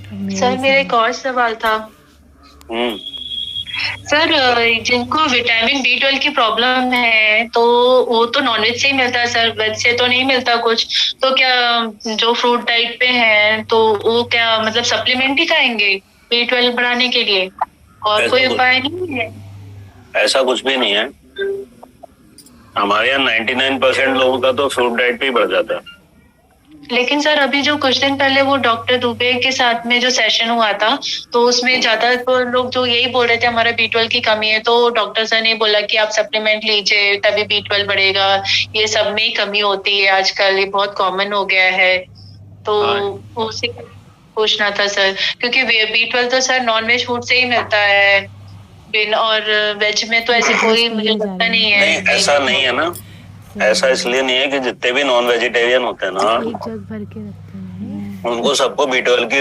Sir मेरा एक और सवाल था। हम्म। सर जिनको विटामिन B12 की प्रॉब्लम है तो वो तो नॉनवेज से ही मिलता है सर, वेज से तो नहीं मिलता कुछ। तो क्या जो फ्रूट डाइट पे हैं तो वो क्या मतलब सप्लीमेंट ही खाएंगे B12 बढ़ाने के लिए, और ऐसा कोई कुछ उपाय नहीं है? ऐसा कुछ भी नहीं है। हमारे यहाँ 99% लोगों का तो फ्रूट डाइट पे ही बढ़ जाता है। लेकिन सर अभी जो कुछ दिन पहले वो डॉक्टर दुबे के साथ में जो सेशन हुआ था, तो उसमें ज्यादा तो लोग जो यही बोल रहे थे हमारा B12 की कमी है, तो डॉक्टर सर ने बोला कि आप सप्लीमेंट लीजिए तभी B12 बढ़ेगा। ये सब में ही कमी होती है आजकल, ये बहुत कॉमन हो गया है। तो हाँ। उसे पूछना था सर, क्योंकि B12 तो सर नॉन वेज फूड से ही मिलता है। बिन और वेज में तो ऐसे वेज कोई पे मुझे नहीं जा लगता रहे नहीं हैं। नहीं, है ऐसा नहीं है ना। ऐसा इसलिए नहीं है कि जितने भी नॉन वेजिटेरियन होते हैं ना, एक जग भर के रखते हैं। उनको सबको B12 की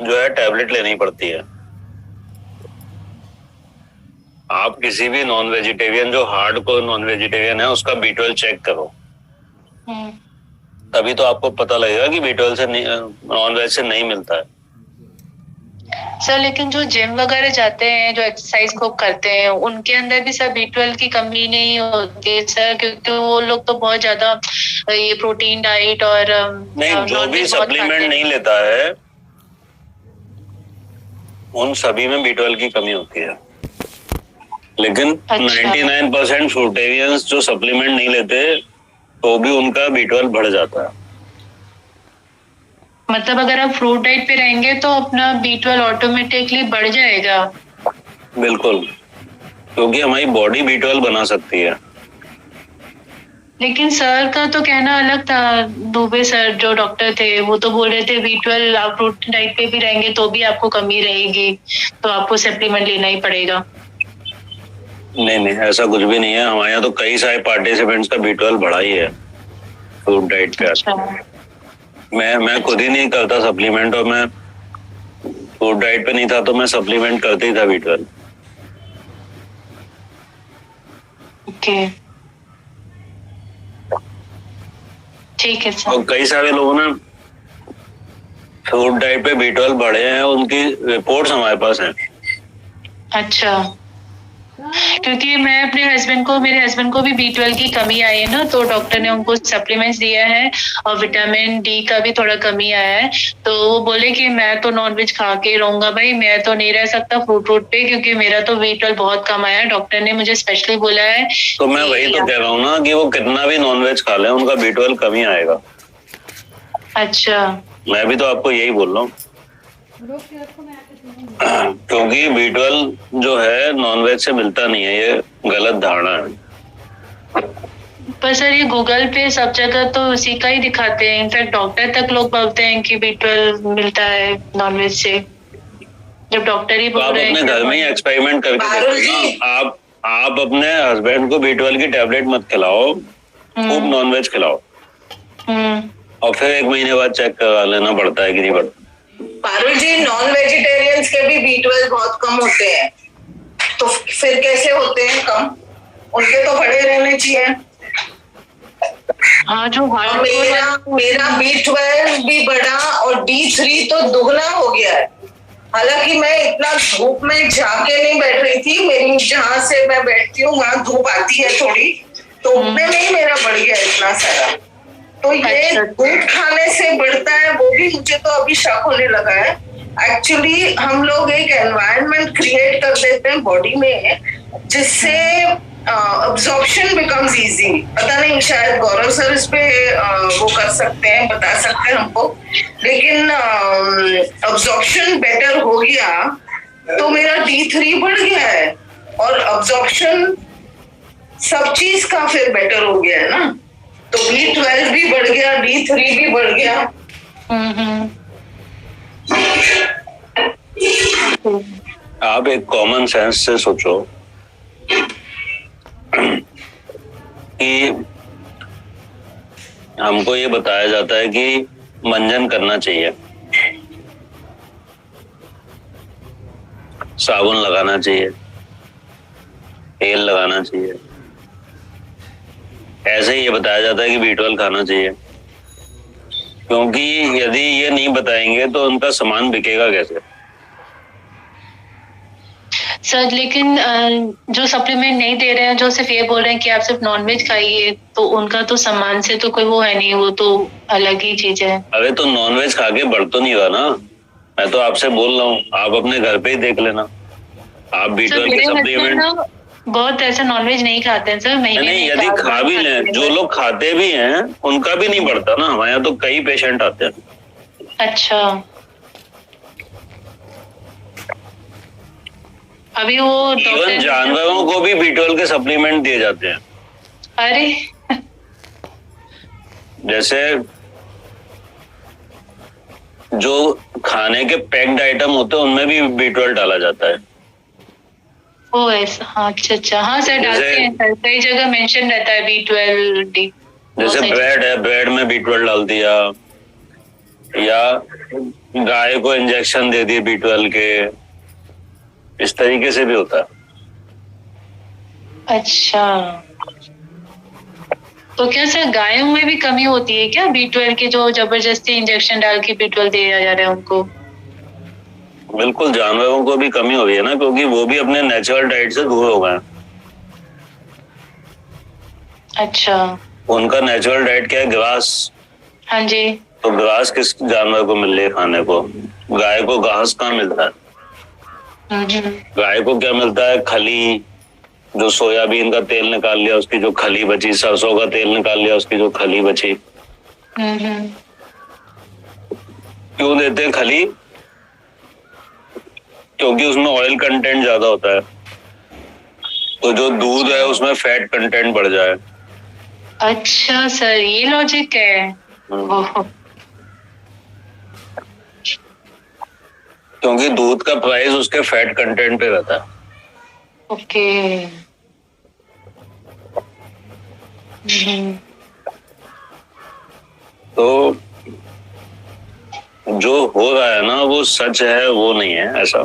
जो है टैबलेट लेनी पड़ती है। आप किसी भी नॉन वेजिटेरियन, जो हार्ड कोर नॉन वेजिटेरियन है, उसका B12 चेक करो, तभी तो आपको पता लगेगा कि B12 से नॉन वेज से नहीं मिलता है। सर लेकिन जो जिम वगैरह जाते हैं, जो एक्सरसाइज खूब करते हैं, उनके अंदर भी सर B12 की कमी नहीं होती है सर? क्योंकि वो लोग तो बहुत ज्यादा ये प्रोटीन डाइट और नहीं, जो भी नॉनवेज बहुत खाते सप्लीमेंट हैं। नहीं लेता है उन सभी में B12 की कमी होती है। लेकिन अच्छा। 99% फ्रूटेरियंस जो सप्लीमेंट नहीं लेते तो भी उनका B12 बढ़ जाता है। मतलब अगर आप फ्रूट डाइट पे रहेंगे तो अपना B12 ऑटोमेटिकली बढ़ जाएगा? बिल्कुल, क्योंकि हमारी बॉडी B12 बना सकती है। लेकिन सर का तो कहना अलग था। दुबे सर जो डॉक्टर थे वो तो बोल रहे थे B12 आप फ्रूट डाइट पे भी रहेंगे तो भी आपको कमी रहेगी, तो आपको सप्लीमेंट लेना ही पड़ेगा। नहीं नहीं, ऐसा कुछ भी नहीं है। हमारे यहाँ तो कई सारे पार्टिसिपेंट्स का B12 बढ़ा ही है फ्रूट डाइट पे। अच्छा। मैं खुद ही नहीं करता सप्लीमेंट, और मैं फ्रूट डाइट पे नहीं था तो मैं सप्लीमेंट करते ही था B12। ओके, ठीक है सर। और कई सारे लोगों ने फ्रूट डाइट पे B12 बढ़े हैं, उनकी रिपोर्ट्स हमारे पास हैं। अच्छा, क्योंकि मैं अपने मेरे हस्बैंड को भी B12 की कमी आई है ना, तो डॉक्टर ने उनको सप्लीमेंट्स दिया है और विटामिन D का भी थोड़ा कमी आया है। तो वो बोले कि मैं तो नॉनवेज खा के रहूंगा भाई, मैं तो नहीं रह सकता फ्रूट पे, क्योंकि मेरा तो B12 बहुत कम आया है। डॉक्टर ने मुझे स्पेशली बोला है। तो मैं वही तो कह रहा हूँ ना कि वो कितना भी नॉनवेज खा ले उनका B12 कमी आएगा। अच्छा। मैं भी तो आपको यही बोल रहा हूँ, क्योंकि B12 जो है नॉनवेज से मिलता नहीं है, ये गलत धारणा है। पर सर ये गूगल पे सब जगह तो उसी का ही दिखाते हैं, इनफैक्ट डॉक्टर तक लोग बोलते हैं कि B12 मिलता है नॉनवेज से, जब डॉक्टर ही तो बोल आप रहे हैं अपने कि घर में ही एक्सपेरिमेंट करके देखो ना। आप अपने हस्बैंड को B12 की टैबलेट मत खिलाओ, खूब नॉनवेज खिलाओ, और फिर 1 महीने बाद चेक करा लेना पड़ता है कि नहीं पड़ता। पारुल जी, नॉन वेजिटेरियंस के भी B12 बहुत कम होते हैं, तो फिर कैसे होते हैं कम? उनके तो बड़े रहने चाहिए। हाँ, जो मेरा B12 भी बढ़ा और D3 तो दुगना हो गया है। हालांकि मैं इतना धूप में जाके नहीं बैठ रही थी, मेरी जहां से मैं बैठती हूँ वहां धूप आती है थोड़ी, तो उतने में ही मेरा बढ़ गया इतना सारा। तो ये दूध खाने से बढ़ता है, वो भी मुझे तो अभी शक होने लगा है। एक्चुअली हम लोग एक एनवायरनमेंट क्रिएट कर देते हैं बॉडी में जिससे अब्जॉर्प्शन बिकम्स इजी। पता नहीं, शायद गौरव सर इस पे वो कर सकते हैं, बता सकते हैं हमको। लेकिन अब्जॉर्प्शन बेटर हो गया तो मेरा D3 बढ़ गया है, और अब्जॉर्प्शन सब चीज का फिर बेटर हो गया है ना, तो B12 भी बढ़ गया, D3 भी बढ़ गया। आप एक कॉमन सेंस से सोचो कि हमको ये बताया जाता है कि मंजन करना चाहिए, साबुन लगाना चाहिए, तेल लगाना चाहिए। ऐसे ही ये बताया जाता है कि B12 खाना चाहिए। क्योंकि यदि ये नहीं बताएंगे तो उनका सामान बिकेगा कैसे। सर लेकिन जो सप्लीमेंट नहीं दे रहे हैं, जो सिर्फ ये बोल रहे हैं कि आप सिर्फ नॉनवेज खाइए, तो उनका तो सामान से तो कोई वो है नहीं, वो तो अलग ही चीज है। अरे तो नॉनवेज खा के बढ़ तो नहीं रहा ना, मैं तो आपसे बोल रहा हूँ, आप अपने घर पे ही देख लेना। आप B12 के सप्लीमेंट बहुत ऐसा नॉनवेज नहीं खाते हैं सर, नहीं, यदि खा भी लें, जो लोग खाते भी हैं उनका भी नहीं बढ़ता ना, हमारे यहाँ तो कई पेशेंट आते हैं। अच्छा, अभी वो इवन जानवरों को भी B12 के सप्लीमेंट दिए जाते हैं। अरे जैसे जो खाने के पैक्ड आइटम होते हैं उनमें भी B12 डाला जाता है। ओ ऐसा, हाँ अच्छा, हाँ सर डालते हैं सर, कई जगह मेंशन रहता है B12 डी। जैसे ब्रेड है, ब्रेड में B12 डाल दिया, या गाय को इंजेक्शन दे दिए B12 के, इस तरीके से भी होता है। अच्छा, तो क्या सर गायों में भी कमी होती है क्या B12 की, जो जबरदस्ती इंजेक्शन डाल के B12 दिया जा रहा है उनको? बिल्कुल, जानवरों को भी कमी हो रही है ना, क्योंकि वो भी अपने नेचुरल डाइट से दूर हो गए। अच्छा, उनका नेचुरल डाइट क्या है? घास। हाँ जी। तो घास किस जानवर को मिल रही है खाने को? गाय को घास कहाँ मिलता है? गाय को क्या मिलता है? खली, जो सोयाबीन का तेल निकाल लिया उसकी जो खली बची, सरसों का तेल निकाल लिया उसकी जो खली बची। क्यों देते हैं खली? क्योंकि उसमें ऑयल कंटेंट ज्यादा होता है, तो जो दूध है उसमें फैट कंटेंट बढ़ जाए। अच्छा सर, ये लॉजिक है। क्योंकि दूध का प्राइस उसके फैट कंटेंट पे रहता है। ओके। तो जो हो रहा है ना वो सच है, वो नहीं है ऐसा।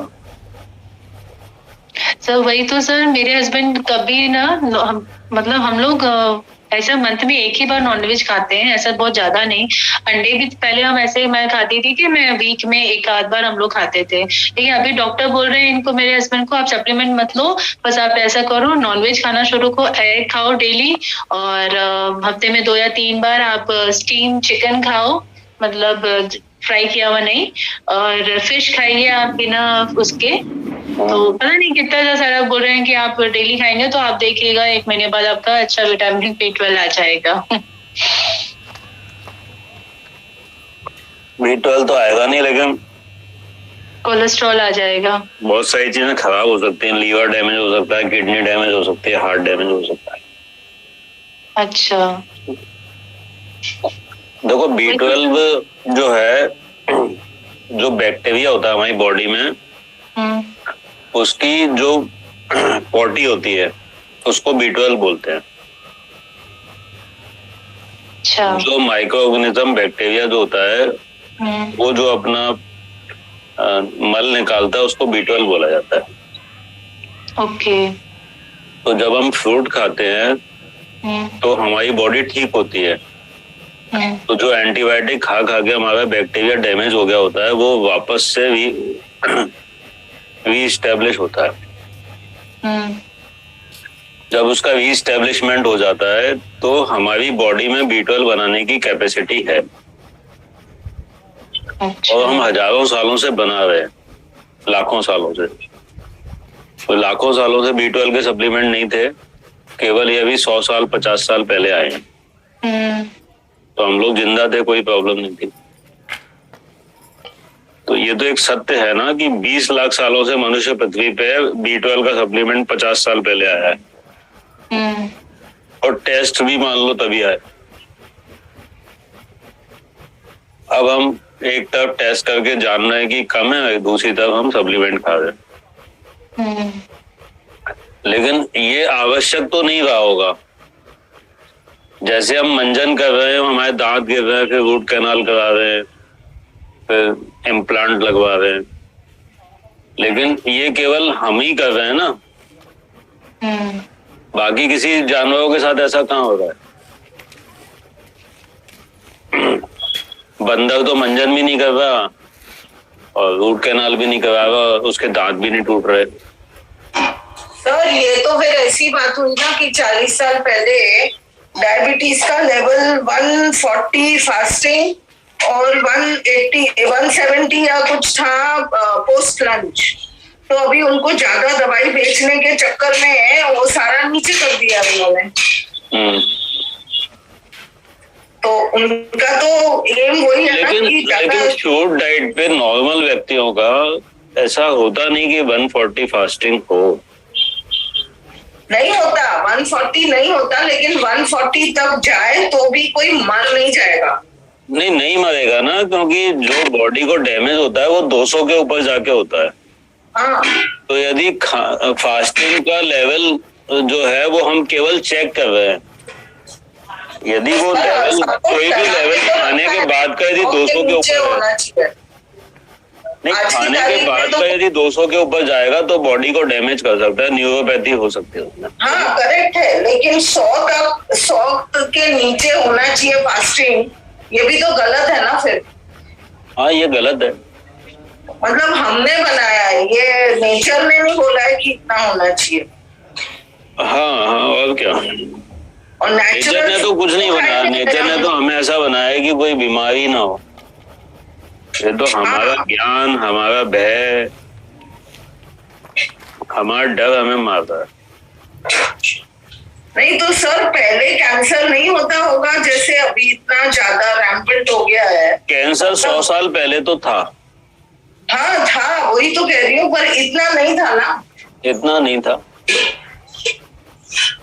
सर वही तो सर, मेरे हस्बैंड कभी ना मतलब हम लोग ऐसा मंथ में एक ही बार नॉनवेज खाते हैं, ऐसा बहुत ज्यादा नहीं। अंडे भी पहले हम ऐसे, मैं खाती थी कि मैं वीक में एक आध बार हम लोग खाते थे, लेकिन अभी डॉक्टर बोल रहे हैं इनको, मेरे हस्बैंड को, आप सप्लीमेंट मत लो, बस आप ऐसा करो नॉनवेज खाना शुरू करो, एग खाओ डेली, और हफ्ते में 2 या 3 बार आप स्टीम चिकन खाओ, मतलब फ्राई किया हुआ नहीं, और फिश खाइए आप बिना उसके। तो पता नहीं कितना सारा बोल रहे हैं कि आप डेली खाएंगे तो आप देखिएगा 1 महीने बाद आपका अच्छा विटामिन B12 आ जाएगा। B12 तो आएगा नहीं, लेकिन कोलेस्ट्रॉल आ जाएगा। बहुत सारी चीजें खराब हो सकती हैं, लीवर डैमेज हो सकता है, किडनी डैमेज हो सकती है, हार्ट डैमेज हो सकता है। अच्छा, देखो B12 जो है, जो बैक्टीरिया होता है हमारी बॉडी में, उसकी जो पॉटी होती है उसको B12 बोलते हैं। अच्छा। जो माइक्रो ऑर्गेनिज्म बैक्टीरिया जो होता है वो जो अपना मल निकालता है उसको B12 बोला जाता है। ओके। तो जब हम फ्रूट खाते हैं तो हमारी बॉडी ठीक होती है, तो जो एंटीबायोटिक खा खा के हमारा बैक्टीरिया डैमेज हो गया होता है वो वापस से रीस्टैब्लिश होता है। जब उसका रीस्टैब्लिशमेंट हो जाता है तो हमारी बॉडी में B12 बनाने की कैपेसिटी है। अच्छा। और हम हजारों सालों से बना रहे हैं, लाखों सालों से। तो लाखों सालों से B12 के सप्लीमेंट नहीं थे, केवल ये भी 100 साल 50 साल पहले आए हैं। तो हम लोग जिंदा थे, कोई प्रॉब्लम नहीं थी। तो ये तो एक सत्य है ना कि 20 लाख सालों से मनुष्य पृथ्वी पे B12 का सप्लीमेंट 50 साल पहले आया है। और टेस्ट भी मान लो तभी आए। अब हम एक तरफ टेस्ट करके जान रहे हैं कि कम है, दूसरी तरफ हम सप्लीमेंट खा रहे हैं। लेकिन ये आवश्यक तो नहीं रहा होगा। जैसे हम मंजन कर रहे हैं, हमारे दांत गिर रहे हैं, फिर रूट कैनाल करा रहे हैं, फिर इम्प्लांट लगवा रहे हैं, लेकिन ये केवल हम ही कर रहे हैं ना। बाकी किसी जानवरों के साथ ऐसा कहाँ हो रहा है? बंदर तो मंजन भी नहीं कर रहा और रूट कैनाल भी नहीं कराएगा और उसके दांत भी नहीं टूट रहे। सर ये तो फिर ऐसी बात हुई ना कि 40 साल पहले डायबिटीज का लेवल 140 फास्टिंग और 180 170 या कुछ था पोस्ट लंच। तो अभी उनको ज्यादा दवाई बेचने के चक्कर में वो सारा नीचे कर दिया उन्होंने। तो उनका तो एम वही है ना कि लेकिन फ्रूट डाइट पे नॉर्मल व्यक्तियों का ऐसा होता नहीं कि 140 फास्टिंग हो। नहीं होता, 140 नहीं होता, लेकिन 140 तक जाए तो भी कोई मर नहीं जाएगा। नहीं मरेगा ना, क्योंकि जो बॉडी को डैमेज होता है वो 200 के ऊपर जाके होता है। हाँ। तो यदि फास्टिंग का लेवल जो है वो हम केवल चेक कर रहे हैं, यदि वो लेवल कोई भी लेवल खाने के बाद का यदि 200 के ऊपर है, नहीं खाने के बाद का यदि 200 के ऊपर जाएगा तो बॉडी को डैमेज कर सकता है, न्यूरोपैथी हो सकती है उसमें। हाँ करेक्ट है, लेकिन 100 के नीचे होना चाहिए फास्टिंग, ये भी तो गलत है ना फिर। हाँ ये गलत है, मतलब हमने बनाया है, ये नेचर ने नहीं बोला है कि इतना होना चाहिए। हाँ और क्या, और नेचर ने तो कुछ नहीं बनाया, नेचर ने तो हमें ऐसा बनाया है कि कोई बीमारी ना हो। ये तो हमारा ज्ञान, हमारा भय, हमारा डर हमें मारता है। नहीं तो सर पहले कैंसर नहीं होता होगा जैसे अभी इतना ज्यादा रैम्पेंट हो गया है। कैंसर 100 साल पहले तो था। हाँ था, वही तो कह रही हूँ, पर इतना नहीं था ना। इतना नहीं था,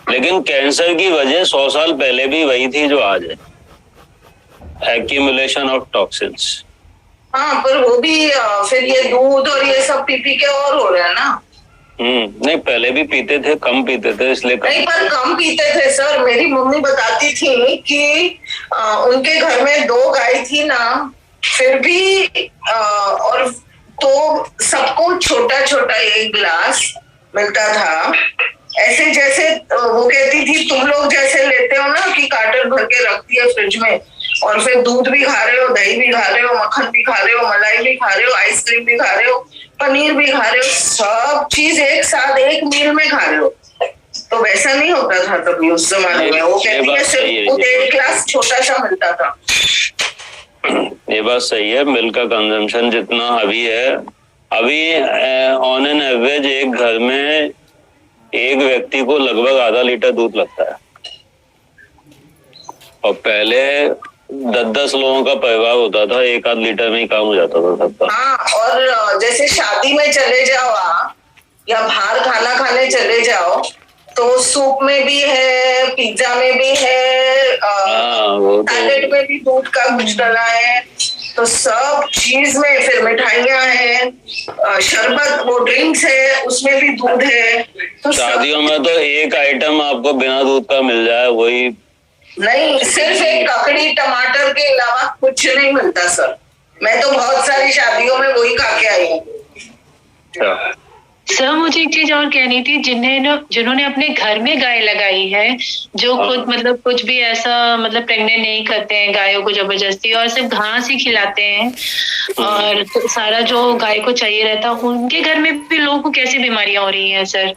लेकिन कैंसर की वजह 100 साल पहले भी वही थी जो आज है, एक्यूमुलेशन ऑफ टॉक्सिन्स। हाँ पर वो भी फिर ये दूध और ये सब पी के और हो रहा है ना। नहीं पहले भी पीते थे, कम पीते थे इसलिए नहीं पर कम पीते थे सर। मेरी मम्मी बताती थी कि उनके घर में 2 गाय थी ना, फिर भी और तो सबको छोटा छोटा 1 गिलास मिलता था। ऐसे जैसे वो कहती थी तुम लोग जैसे लेते हो ना कि कार्टन भर के रख दिया फ्रिज में और फिर दूध भी खा रहे हो, दही भी खा रहे हो, मक्खन भी खा रहे हो, मलाई भी खा रहे हो, आइसक्रीम भी खा रहे हो, पनीर भी खा रहे हो, सब चीज एक साथ एक मील में खा रहे हो। तो वैसा नहीं होता था तभी उस जमाने में। वो कहती है सिर्फ 1 गिलास छोटा सा मिलता था। ये बात सही है, मिल्क का कंजम्पशन जितना अभी है, अभी ऑन एन एवरेज एक घर में एक व्यक्ति को लगभग आधा लीटर दूध लगता है, और पहले 10-10 लोगों का परिवार होता था, 1 आध लीटर में ही काम हो जाता था सबका। हाँ और जैसे शादी में चले जाओ आप या बाहर खाना खाने चले जाओ तो सूप में भी है, पिज्जा में भी है, सैलेड में भी दूध का कुछ डला है, तो सब चीज में। फिर मिठाइयाँ हैं, शरबत वो ड्रिंक्स है उसमें भी दूध है। तो शादियों में तो एक आइटम आपको बिना दूध का मिल जाए, वही नहीं, सिर्फ एक ककड़ी टमाटर के अलावा कुछ नहीं मिलता सर। मैं तो बहुत सारी शादियों में वही खा के आई हूँ। सर मुझे एक चीज और कहनी थी, जिन्होंने अपने घर में गाय लगाई है, जो खुद मतलब कुछ भी ऐसा मतलब प्रेग्नेंट नहीं करते हैं गायों को जबरदस्ती, और सिर्फ घास ही खिलाते हैं और तो सारा जो गाय को चाहिए रहता है, उनके घर में भी लोगों को कैसी बीमारियां हो रही हैं सर?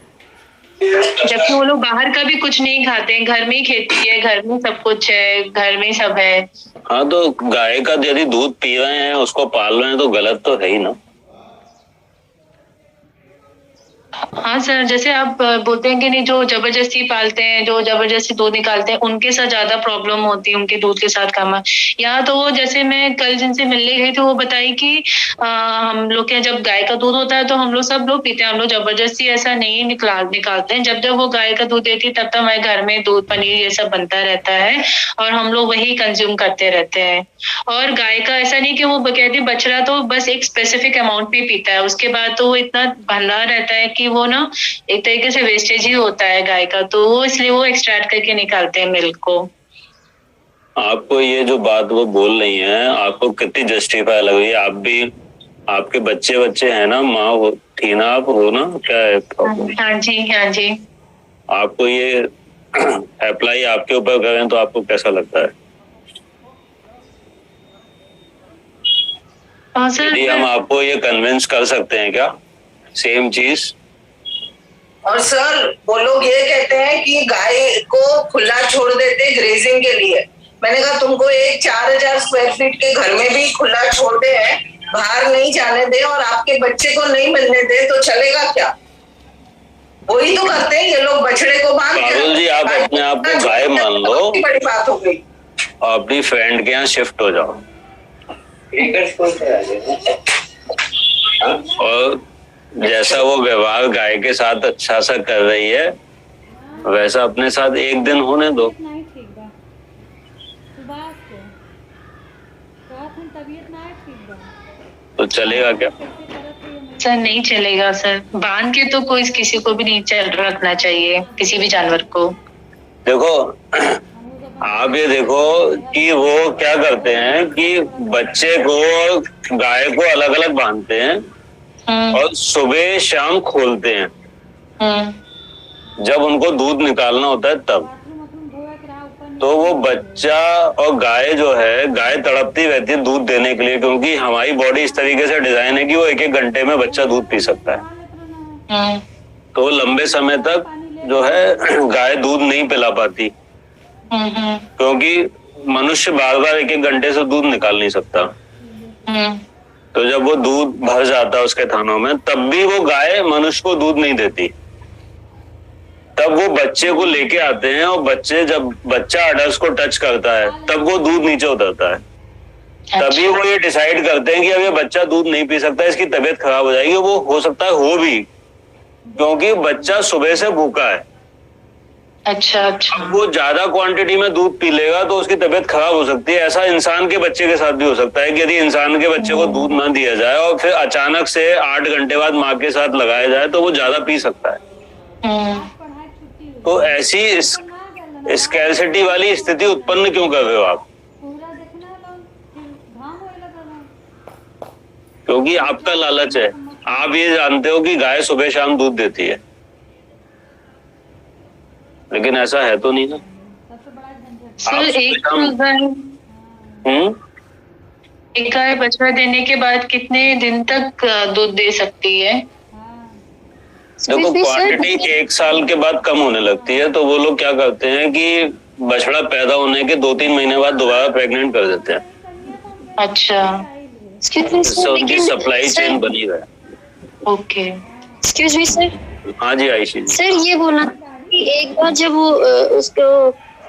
जबकि वो लोग बाहर का भी कुछ नहीं खाते हैं, घर में ही खेती है, घर में सब कुछ है, घर में सब है। हाँ तो गाय का यदि दूध पी रहे हैं, उसको पाल रहे हैं, तो गलत तो है ही ना। हाँ सर, जैसे आप बोलते हैं कि नहीं, जो जबरदस्ती पालते हैं, जो जबरदस्ती दूध निकालते हैं, उनके साथ ज्यादा प्रॉब्लम होती है, उनके दूध के साथ कम। यहाँ तो वो जैसे मैं कल जिनसे मिलने गई थी वो बताई कि हम लोग के जब गाय का दूध होता है तो हम लोग सब लोग पीते हैं, हम लोग जबरदस्ती ऐसा नहीं निकालते हैं। जब जब वो गाय का दूध देती है तब तक हमारे घर में दूध पनीर ये सब बनता रहता है और हम लोग वही कंज्यूम करते रहते हैं। और गाय का ऐसा नहीं कि वो कहती बछड़ा तो बस एक स्पेसिफिक अमाउंट भी पीता है, उसके बाद तो वो इतना भंडार रहता है कि वो ना एक तरीके से वेस्टेज ही होता है गाय का, तो वो इसलिए वो एक्सट्रैक्ट करके निकालते हैं मिल्क को। आपको ये जो बात वो बोल रही हैं, आपको कितनी जस्टिफाई लग रही है? आप भी, आपके बच्चे हैं ना, माँ थी ना, आप हो ना, क्या है प्रॉब्लम? हाँ जी, हाँ जी। आपको ये अप्लाई आपके ऊपर करें तो आपको कैसा लगता है? हाँ सर, यदि हम आपको ये कन्विंस कर सकते हैं क्या सेम चीज। और सर वो लोग ये कहते हैं कि गाय को खुला छोड़ देते ग्रेजिंग के लिए। मैंने कहा तुमको एक 4000 स्क्वायर फीट के घर में भी खुला छोड़ते हैं, बाहर नहीं जाने दे और आपके बच्चे को नहीं मिलने दे तो चलेगा क्या? वही तो करते हैं ये लोग, बछड़े को बांध के। पारुल जी, आप अपने आप को गाय मान लो, बड़ी बात हो गई। और अपनी फ्रेंड के यहाँ शिफ्ट हो जाओ और जैसा वो व्यवहार गाय के साथ अच्छा सा कर रही है वैसा अपने साथ एक दिन होने दो। तो चलेगा क्या? सर नहीं चलेगा सर, बांध के तो कोई किसी को भी नहीं चल रखना चाहिए, किसी भी जानवर को। देखो आप ये देखो कि वो क्या करते हैं कि बच्चे को गाय को अलग अलग बांधते हैं और सुबह शाम खोलते हैं जब उनको दूध निकालना होता है तब। तो वो बच्चा और गाय जो है, गाय तड़पती रहती है दूध देने के लिए, क्योंकि हमारी बॉडी इस तरीके से डिजाइन है कि वो 1-1 घंटे में बच्चा दूध पी सकता है। तो लंबे समय तक जो है गाय दूध नहीं पिला पाती, क्योंकि मनुष्य बार बार 1-1 घंटे से दूध निकाल नहीं सकता। तो जब वो दूध भर जाता है उसके थानों में तब भी वो गाय मनुष्य को दूध नहीं देती। तब वो बच्चे को लेके आते हैं और जब बच्चा अडल्ट को टच करता है तब वो दूध नीचे उतरता है। तभी वो ये डिसाइड करते हैं कि अब ये बच्चा दूध नहीं पी सकता, इसकी तबीयत खराब हो जाएगी। वो हो सकता है हो भी, क्योंकि बच्चा सुबह से भूखा है। अच्छा। अब वो ज्यादा क्वांटिटी में दूध पी लेगा तो उसकी तबीयत खराब हो सकती है। ऐसा इंसान के बच्चे के साथ भी हो सकता है कि यदि इंसान के बच्चे को दूध ना दिया जाए और फिर अचानक से 8 घंटे बाद माँ के साथ लगाया जाए तो वो ज्यादा पी सकता है। तो ऐसी स्कैरसिटी वाली स्थिति उत्पन्न क्यों कर रहे हो आप? क्योंकि आपका लालच है। आप ये जानते हो कि गाय सुबह शाम दूध देती है, लेकिन ऐसा है तो नहीं ना। सर एक गाय बछड़ा देने के बाद कितने दिन तक दूध दे सकती है? देखो क्वांटिटी 1 साल के बाद कम होने लगती है, तो वो लोग क्या करते हैं कि बछड़ा पैदा होने के 2-3 महीने बाद दोबारा प्रेग्नेंट कर देते हैं। अच्छा। इससे उनकी सप्लाई चेन बनी रहे। ओके। Excuse me sir. हाँ जी आयशी जी। सर ये बोलना कि एक बार जब वो उसको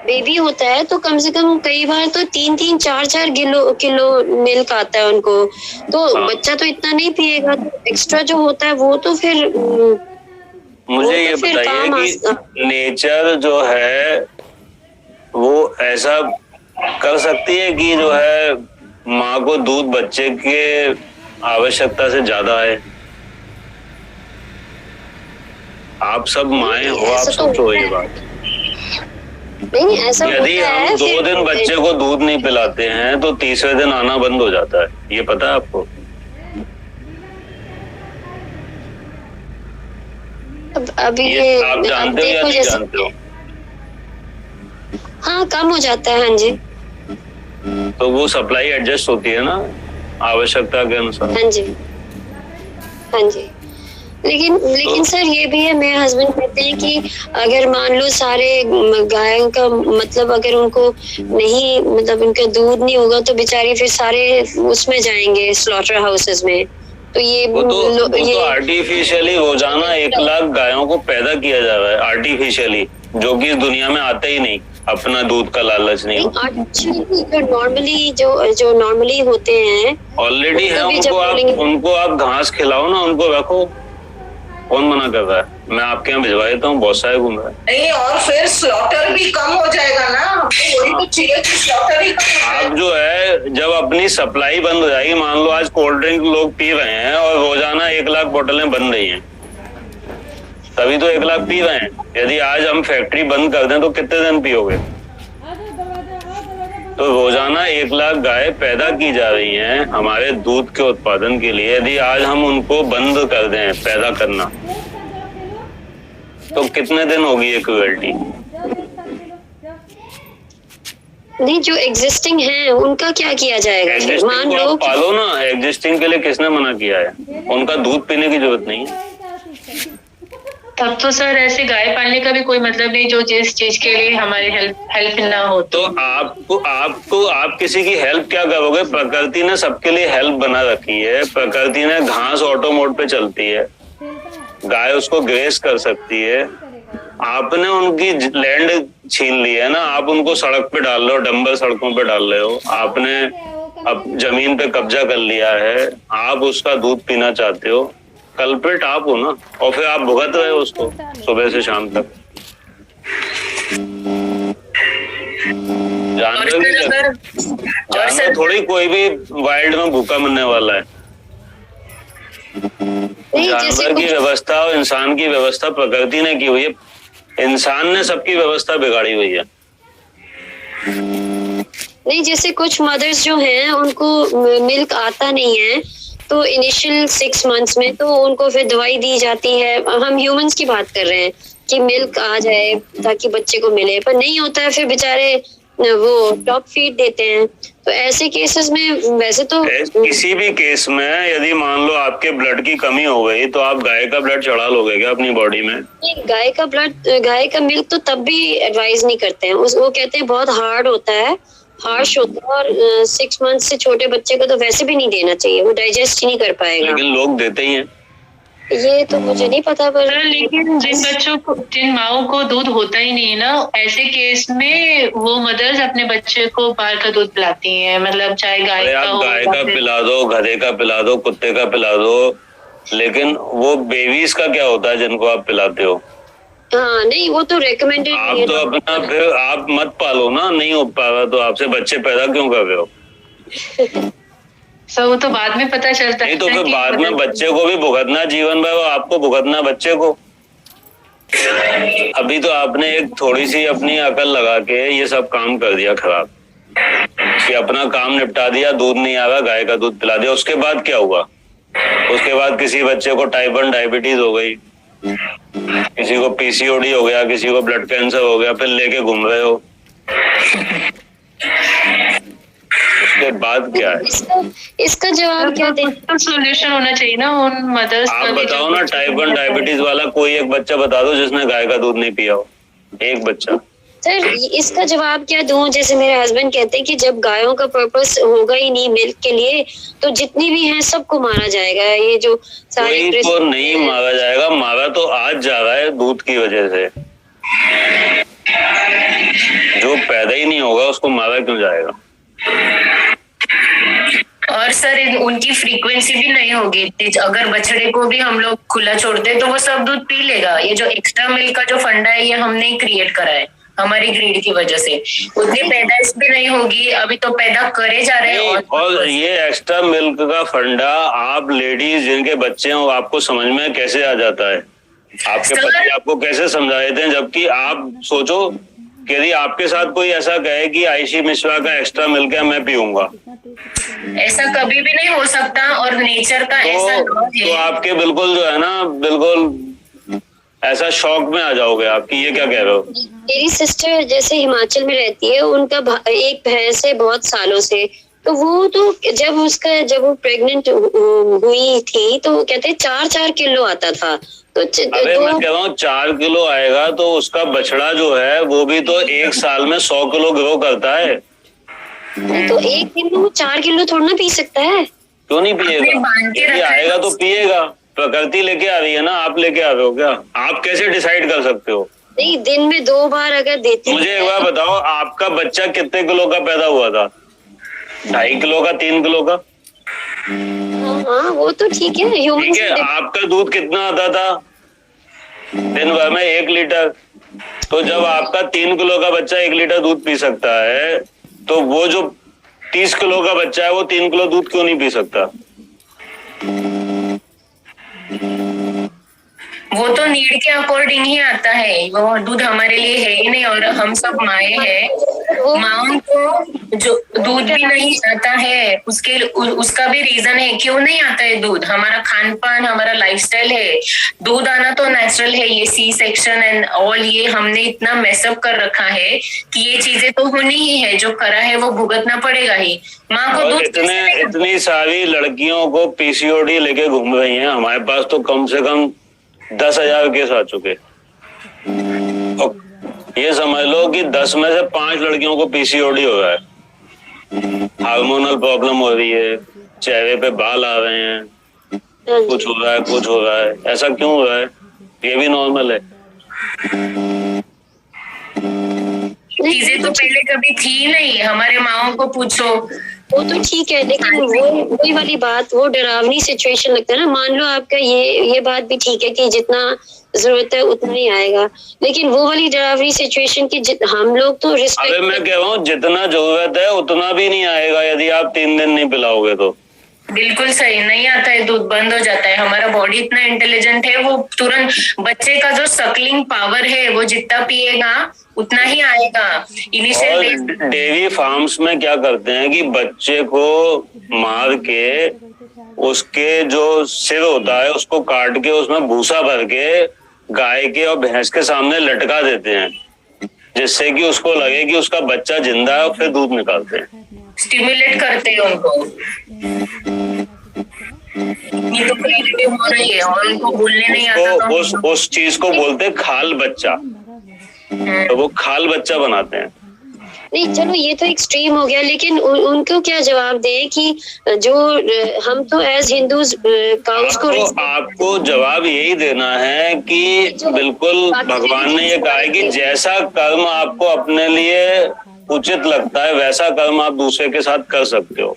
बेबी होता है तो कम से कम कई बार तो 3-3, 4-4 किलो मिल्क आता है उनको। तो बच्चा तो इतना नहीं पिएगा, तो एक्स्ट्रा जो होता है वो तो फिर मुझे ये बताइए कि नेचर जो है वो ऐसा कर सकती है कि जो है माँ को दूध बच्चे के आवश्यकता से ज्यादा है? आप सब माएं हो, आप सोचो ये बात। नहीं ऐसा यदि हम 2 दिन बच्चे को दूध नहीं पिलाते हैं तो तीसरे दिन आना बंद हो जाता है, ये पता है आपको? अभी ये आप जानते हो या नहीं जानते हो? हाँ कम हो जाता है। हाँ जी। तो वो सप्लाई एडजस्ट होती है ना आवश्यकता के अनुसार। हाँ जी हाँ जी। लेकिन सर ये भी है, मेरे हस्बैंड कहते हैं कि अगर मान लो सारे गायों का मतलब अगर उनको नहीं मतलब उनका दूध नहीं होगा तो बेचारी फिर सारे उसमें जाएंगे स्लॉटर हाउसेस में। तो ये वो तो आर्टिफिशियली रोजाना 1 लाख गायों को पैदा किया जा रहा है आर्टिफिशियली, जो कि इस दुनिया में आते ही नहीं, अपना दूध का लालच नहीं। जो नॉर्मली होते हैं ऑलरेडी है, उनको आप घास खिलाओ ना, उनको रखो। कौन मना कर रहा है? मैं आपके यहाँ भिजवा देता हूँ, बहुत सारे घूम रहे हैं। नहीं, और फिर स्लॉटर भी कम हो जाएगा ना, हमको वही तो चाहिए कि स्लॉटर ही कम। आप जो है जब अपनी सप्लाई बंद हो जाएगी, मान लो आज कोल्ड ड्रिंक लोग पी रहे हैं और रोजाना 1 लाख बोतलें बन रही हैं, तभी तो 1 लाख पी रहे हैं। यदि आज हम फैक्ट्री बंद कर दें तो कितने दिन पियोगे? तो रोजाना 1 लाख गाय पैदा की जा रही हैं हमारे दूध के उत्पादन के लिए। यदि आज हम उनको बंद कर दें पैदा करना तो कितने दिन होगी ये क्रुएल्टी? नहीं, जो एग्जिस्टिंग है उनका क्या किया जाएगा? एग्जिस्टिंग मान को लो आप पालो ना, एग्जिस्टिंग के लिए किसने मना किया है? उनका दूध पीने की जरूरत नहीं है। तब तो सर ऐसे गाय पालने का भी कोई मतलब नहीं, जो जिस चीज के लिए हमारी हेल्प ना हो। तो आप किसी की हेल्प क्या करोगे? प्रकृति ने सबके लिए हेल्प बना रखी है। प्रकृति ने घास ऑटो मोड पे चलती है, गाय उसको ग्रेस कर सकती है। आपने उनकी लैंड छीन ली है ना, आप उनको सड़क पे डाल रहे हो, डंबर सड़कों पे डाल रहे हो। आपने अब जमीन पे कब्जा कर लिया है, आप उसका दूध पीना चाहते हो। कल्प्रिट आप हो ना, और फिर आप भुगत रहे हो उसको सुबह से शाम तक। जानवर थोड़ी कोई भी वाइल्ड में भूखा मरने वाला है। जानवर की व्यवस्था और इंसान की व्यवस्था प्रकृति ने की हुई है, इंसान ने सबकी व्यवस्था बिगाड़ी हुई है। नहीं, जैसे कुछ मदर्स जो हैं उनको मिल्क आता नहीं है, तो इनिशियल 6 मंथ्स में तो उनको फिर दवाई दी जाती है। हम ह्यूमंस की बात कर रहे हैं कि मिल्क आ जाए ताकि बच्चे को मिले, पर नहीं होता है, फिर बेचारे वो टॉप फीड देते हैं। तो ऐसे केसेस में वैसे तो किसी भी केस में यदि मान लो आपके ब्लड की कमी हो गई तो आप गाय का ब्लड चढ़ा लोगे क्या अपनी बॉडी में? गाय का मिल्क तो तब भी एडवाइज नहीं करते हैं। वो कहते हैं बहुत हार्ड होता है, हार्श होता है, और 6 मंथ से छोटे बच्चे को तो वैसे भी नहीं देना चाहिए, वो डाइजेस्ट ही नहीं कर पाएगा। लेकिन लोग देते ही हैं। ये तो मुझे नहीं पता, पर लेकिन जिन माओं को दूध होता ही नहीं ना, ऐसे केस में वो मदर्स अपने बच्चे को बाहर का दूध पिलाती हैं। मतलब चाहे गाय का हो, गाय का पिला दो, गधे का पिला दो, कुत्ते का पिला दो, लेकिन वो बेबीज का क्या होता है जिनको आप पिलाते हो? हाँ नहीं, वो तो रेकमेंडेड आप तो अपना फिर आप मत पालो ना, नहीं हो पा रहा तो आपसे बच्चे पैदा क्यों कर रहे हो? सो वो तो बाद में पता चलता है। नहीं तो फिर बाद में बच्चे को भी भुगतना, जीवन भर आपको भुगतना बच्चे को। अभी तो आपने एक थोड़ी सी अपनी अकल लगा के ये सब काम कर दिया खराब, कि अपना काम निपटा दिया, दूध नहीं आ रहा, गाय का दूध पिला दिया। उसके बाद क्या हुआ? उसके बाद किसी बच्चे को टाइप 1 डायबिटीज हो गई, किसी को पीसीओडी हो गया, किसी को ब्लड कैंसर हो गया, फिर लेके घूम रहे हो। उसके बाद क्या है? इसका जवाब क्या दें? तो सोल्यूशन होना चाहिए ना उन मदर्स का। आप बताओ ना, टाइप 1 डायबिटीज वाला कोई एक बच्चा बता दो जिसने गाय का दूध नहीं पिया हो, एक बच्चा। सर इसका जवाब क्या दूं? जैसे मेरे हस्बैंड कहते हैं कि जब गायों का पर्पस होगा ही नहीं मिल्क के लिए, तो जितनी भी हैं सबको मारा जाएगा। ये जो कोई तो नहीं मारा जाएगा, मारा तो आज जा रहा है दूध की वजह से। जो पैदा ही नहीं होगा उसको मारा क्यों जाएगा? और सर उनकी फ्रीक्वेंसी भी नहीं होगी। अगर बछड़े को भी हम लोग खुला छोड़ते तो वो सब दूध पी लेगा। ये जो एक्स्ट्रा मिल्क का जो फंडा है, ये हमने ही क्रिएट करा है हमारी ग्रीड की वजह से। उतनी पैदाइश भी नहीं होगी, अभी तो पैदा करे जा रहे हैं। और ये एक्स्ट्रा मिल्क का फंडा आप लेडीज जिनके बच्चे हो, आपको समझ में कैसे आ जाता है? आपके पति आपको कैसे समझा देते हैं? जबकि आप सोचो यदि आपके साथ कोई ऐसा कहे कि आयशी मिश्रा का एक्स्ट्रा मिल्क है, मैं पीऊंगा, ऐसा कभी भी नहीं हो सकता। और नेचर का ऐसा तो आपके बिल्कुल जो है ना, बिल्कुल ऐसा शौक में आ जाओगे आप कि ये क्या कह रहे हो। मेरी सिस्टर जैसे हिमाचल में रहती है, उनका एक भैंस है बहुत सालों से। तो वो तो जब वो प्रेग्नेंट हुई थी तो कहते 4-4 किलो आता था। तो अरे मैं कह रहा हूँ 4 किलो आएगा तो उसका बछड़ा जो है वो भी तो 1 साल में 100 किलो ग्रो करता है। तो एक दिन में वो 4 किलो थोड़ा ना पी सकता है। क्यों नहीं पिएगा? यदि आएगा तो पिएगा। प्रकृति लेके आ रही है ना, आप लेके आ रहे हो क्या? आप कैसे डिसाइड कर सकते हो? नहीं, दिन में 2 बार अगर देती। मुझे एक बार बताओ, आपका बच्चा कितने किलो का पैदा हुआ था? 2.5 किलो का, 3 किलो का? हाँ वो तो ठीक है। ठीक है, आपका दूध कितना आता था दिन भर में? 1 लीटर। तो जब आपका 3 किलो का बच्चा 1 लीटर दूध पी सकता है, तो वो जो 30 किलो का बच्चा है वो 3 किलो दूध क्यों नहीं पी सकता? वो तो नीड के अकॉर्डिंग ही आता है। वो दूध हमारे लिए है ही नहीं, और हम सब माए हैं। माओं को जो दूध भी नहीं आता है उसका भी रीजन है क्यों नहीं आता है दूध। हमारा खान पान, हमारा लाइफस्टाइल है। दूध आना तो नेचुरल है, ये सी सेक्शन एंड ऑल ये हमने इतना मेसअप कर रखा है कि ये चीजें तो होनी ही है, जो करा है वो भुगतना पड़ेगा ही। माँ को दूध इतनी सारी लड़कियों को पीसीओडी लेके घूम रही हैं, हमारे पास तो कम से कम 10,000 केस आ चुके। और ये समझ लो कि 10 में से 5 लड़कियों को पीसीओडी हो रहा है। हार्मोनल प्रॉब्लम हो रही है, चेहरे पे बाल आ रहे हैं, कुछ हो रहा है, कुछ हो रहा है। ऐसा क्यों हो रहा है? ये भी नॉर्मल है। चीजें तो पहले कभी थी नहीं, हमारे माओ को पूछो। वो तो ठीक है, लेकिन वही वाली बात, वो डरावनी सिचुएशन लगता है ना। मान लो आपका ये बात भी ठीक है कि जितना जरूरत है उतना ही आएगा, लेकिन वो वाली डरावनी सिचुएशन की हम लोग तो रिस्पेक्ट। अबे मैं कह रहा हूँ जितना जरूरत है उतना भी नहीं आएगा यदि आप 3 दिन नहीं पिलाओगे तो। बिल्कुल सही, नहीं आता है दूध, बंद हो जाता है। हमारा बॉडी इतना इंटेलिजेंट है, वो तुरंत बच्चे का जो सकलिंग पावर है वो जितना पिएगा उतना ही आएगा। इनिशियल डेयरी फार्म्स में क्या करते हैं कि बच्चे को मार के उसके जो सिर होता है उसको काट के उसमें भूसा भर के गाय के और भैंस के सामने लटका देते हैं, जिससे कि उसको लगे कि उसका बच्चा जिंदा है, और फिर दूध निकालते हैं। स्टिमुलेट करते हैं उनको। ये तो क्रिएटिव हो रही है और उनको बोलने नहीं आता तो उस चीज को बोलते हैं खाल बच्चा, तो वो खाल बच्चा बनाते हैं। नहीं चलो ये तो एक्सट्रीम हो गया, लेकिन उनको क्या जवाब दें कि जो हम तो एज हिंदूज काउस को आपको जवाब यही देना है कि बिल्कुल भगवान ने ये कहा है कि जैसा कर्म आपको अपने लिए उचित लगता है वैसा कर्म आप दूसरे के साथ कर सकते हो।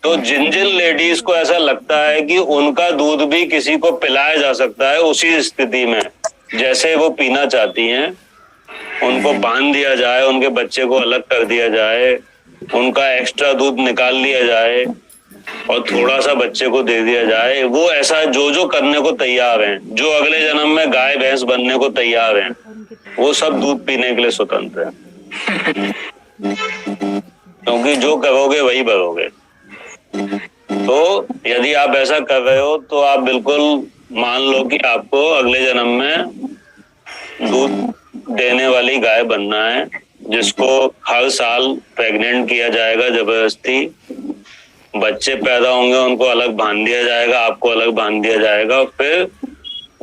तो जिन जिन लेडीज को ऐसा लगता है कि उनका दूध भी किसी को पिलाया जा सकता है, उसी स्थिति में जैसे वो पीना चाहती हैं उनको बांध दिया जाए, उनके बच्चे को अलग कर दिया जाए, उनका एक्स्ट्रा दूध निकाल लिया जाए और थोड़ा सा बच्चे को दे दिया जाए। वो ऐसा जो करने को तैयार हैं, जो अगले जन्म में गाय भैंस बनने को तैयार हैं, वो सब दूध पीने के लिए स्वतंत्र हैं। क्योंकि जो करोगे वही भरोगे। तो यदि आप ऐसा कर रहे हो तो आप बिल्कुल मान लो कि आपको अगले जन्म में दूध देने वाली गाय बनना है, जिसको हर साल प्रेग्नेंट किया जाएगा जबरदस्ती। बच्चे पैदा होंगे, उनको अलग बांध दिया जाएगा, आपको अलग बांध दिया जाएगा, फिर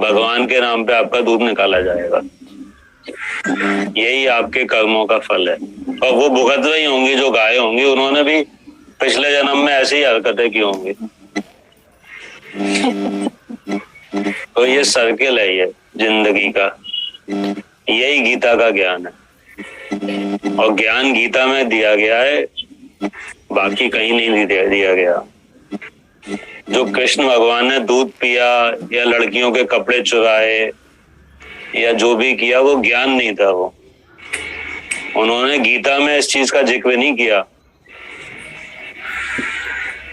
भगवान के नाम पे आपका दूध निकाला जाएगा। यही आपके कर्मों का फल है। और वो भुगत रही होंगी जो गाय होंगी, उन्होंने भी पिछले जन्म में ऐसी ही हरकतें की होंगी। तो ये सर्किल है, ये जिंदगी का, यही गीता का ज्ञान है। और ज्ञान गीता में दिया गया है, बाकी कहीं नहीं दिया गया। जो कृष्ण भगवान ने दूध पिया या लड़कियों के कपड़े चुराए या जो भी किया, वो ज्ञान नहीं था। वो उन्होंने गीता में इस चीज का जिक्र नहीं किया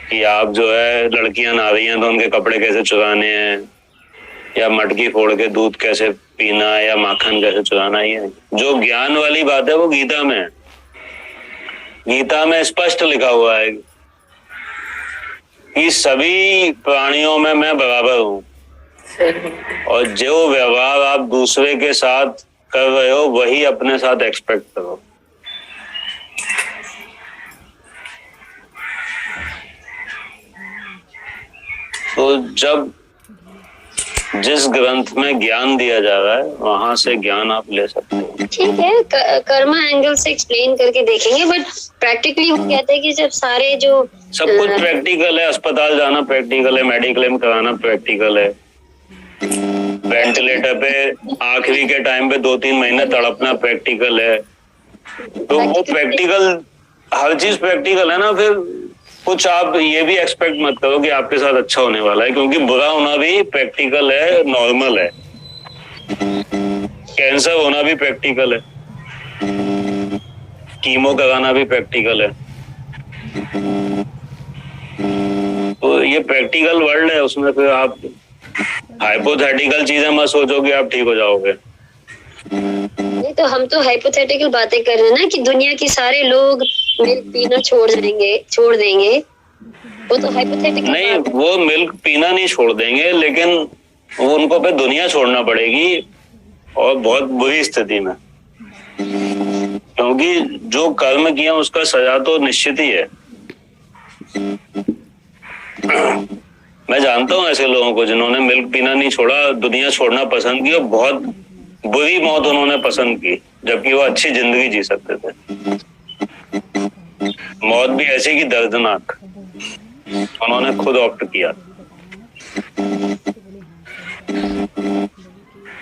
कि आप जो है लड़कियां ना रही हैं तो उनके कपड़े कैसे चुराने हैं, या मटकी फोड़ के दूध कैसे पीना है, या माखन कैसे चुराना है। जो ज्ञान वाली बात है वो गीता में है। गीता में स्पष्ट लिखा हुआ है कि सभी प्राणियों में मैं बराबर हूँ, और जो व्यवहार आप दूसरे के साथ कर रहे हो वही अपने साथ एक्सपेक्ट करो। तो जब जिस ग्रंथ में ज्ञान दिया जा रहा है वहां से ज्ञान आप ले सकते हो। ठीक है, कर्मा एंगल से एक्सप्लेन करके देखेंगे, बट प्रैक्टिकली वो कहते हैं कि जब सारे जो सब कुछ प्रैक्टिकल है। अस्पताल जाना प्रैक्टिकल है, मेडिक्लेम कराना प्रैक्टिकल है, वेंटिलेटर पे आखिरी के टाइम पे 2-3 महीने तड़पना प्रैक्टिकल है। तो वो प्रैक्टिकल, हर चीज प्रैक्टिकल है ना। फिर कुछ आप ये भी एक्सपेक्ट मत करो कि आपके साथ अच्छा होने वाला है, क्योंकि बुरा होना भी प्रैक्टिकल है, नॉर्मल है। कैंसर होना भी प्रैक्टिकल है, कीमो कराना भी प्रैक्टिकल है। तो ये प्रैक्टिकल वर्ल्ड है, उसमें फिर आप हाइपोथेटिकल चीजें मत सोचो कि आप ठीक हो जाओगे। नहीं तो हम तो हाइपोथेटिकल बातें कर रहे हैं ना कि दुनिया के सारे लोग मिल्क पीना छोड़ देंगे। वो तो हाइपोथेटिकल नहीं, वो मिल्क पीना नहीं छोड़ देंगे, लेकिन वो उनको पे दुनिया छोड़ना पड़ेगी और बहुत बुरी स्थिति में, क्योंकि जो कर्म किया उसका सजा तो निश्चित ही है। मैं जानता हूँ ऐसे लोगों को जिन्होंने मिल्क पीना नहीं छोड़ा, दुनिया छोड़ना पसंद की और बहुत बुरी मौत उन्होंने पसंद की, जबकि वो अच्छी जिंदगी जी सकते थे। मौत भी ऐसी की दर्दनाक, उन्होंने खुद ऑप्ट किया।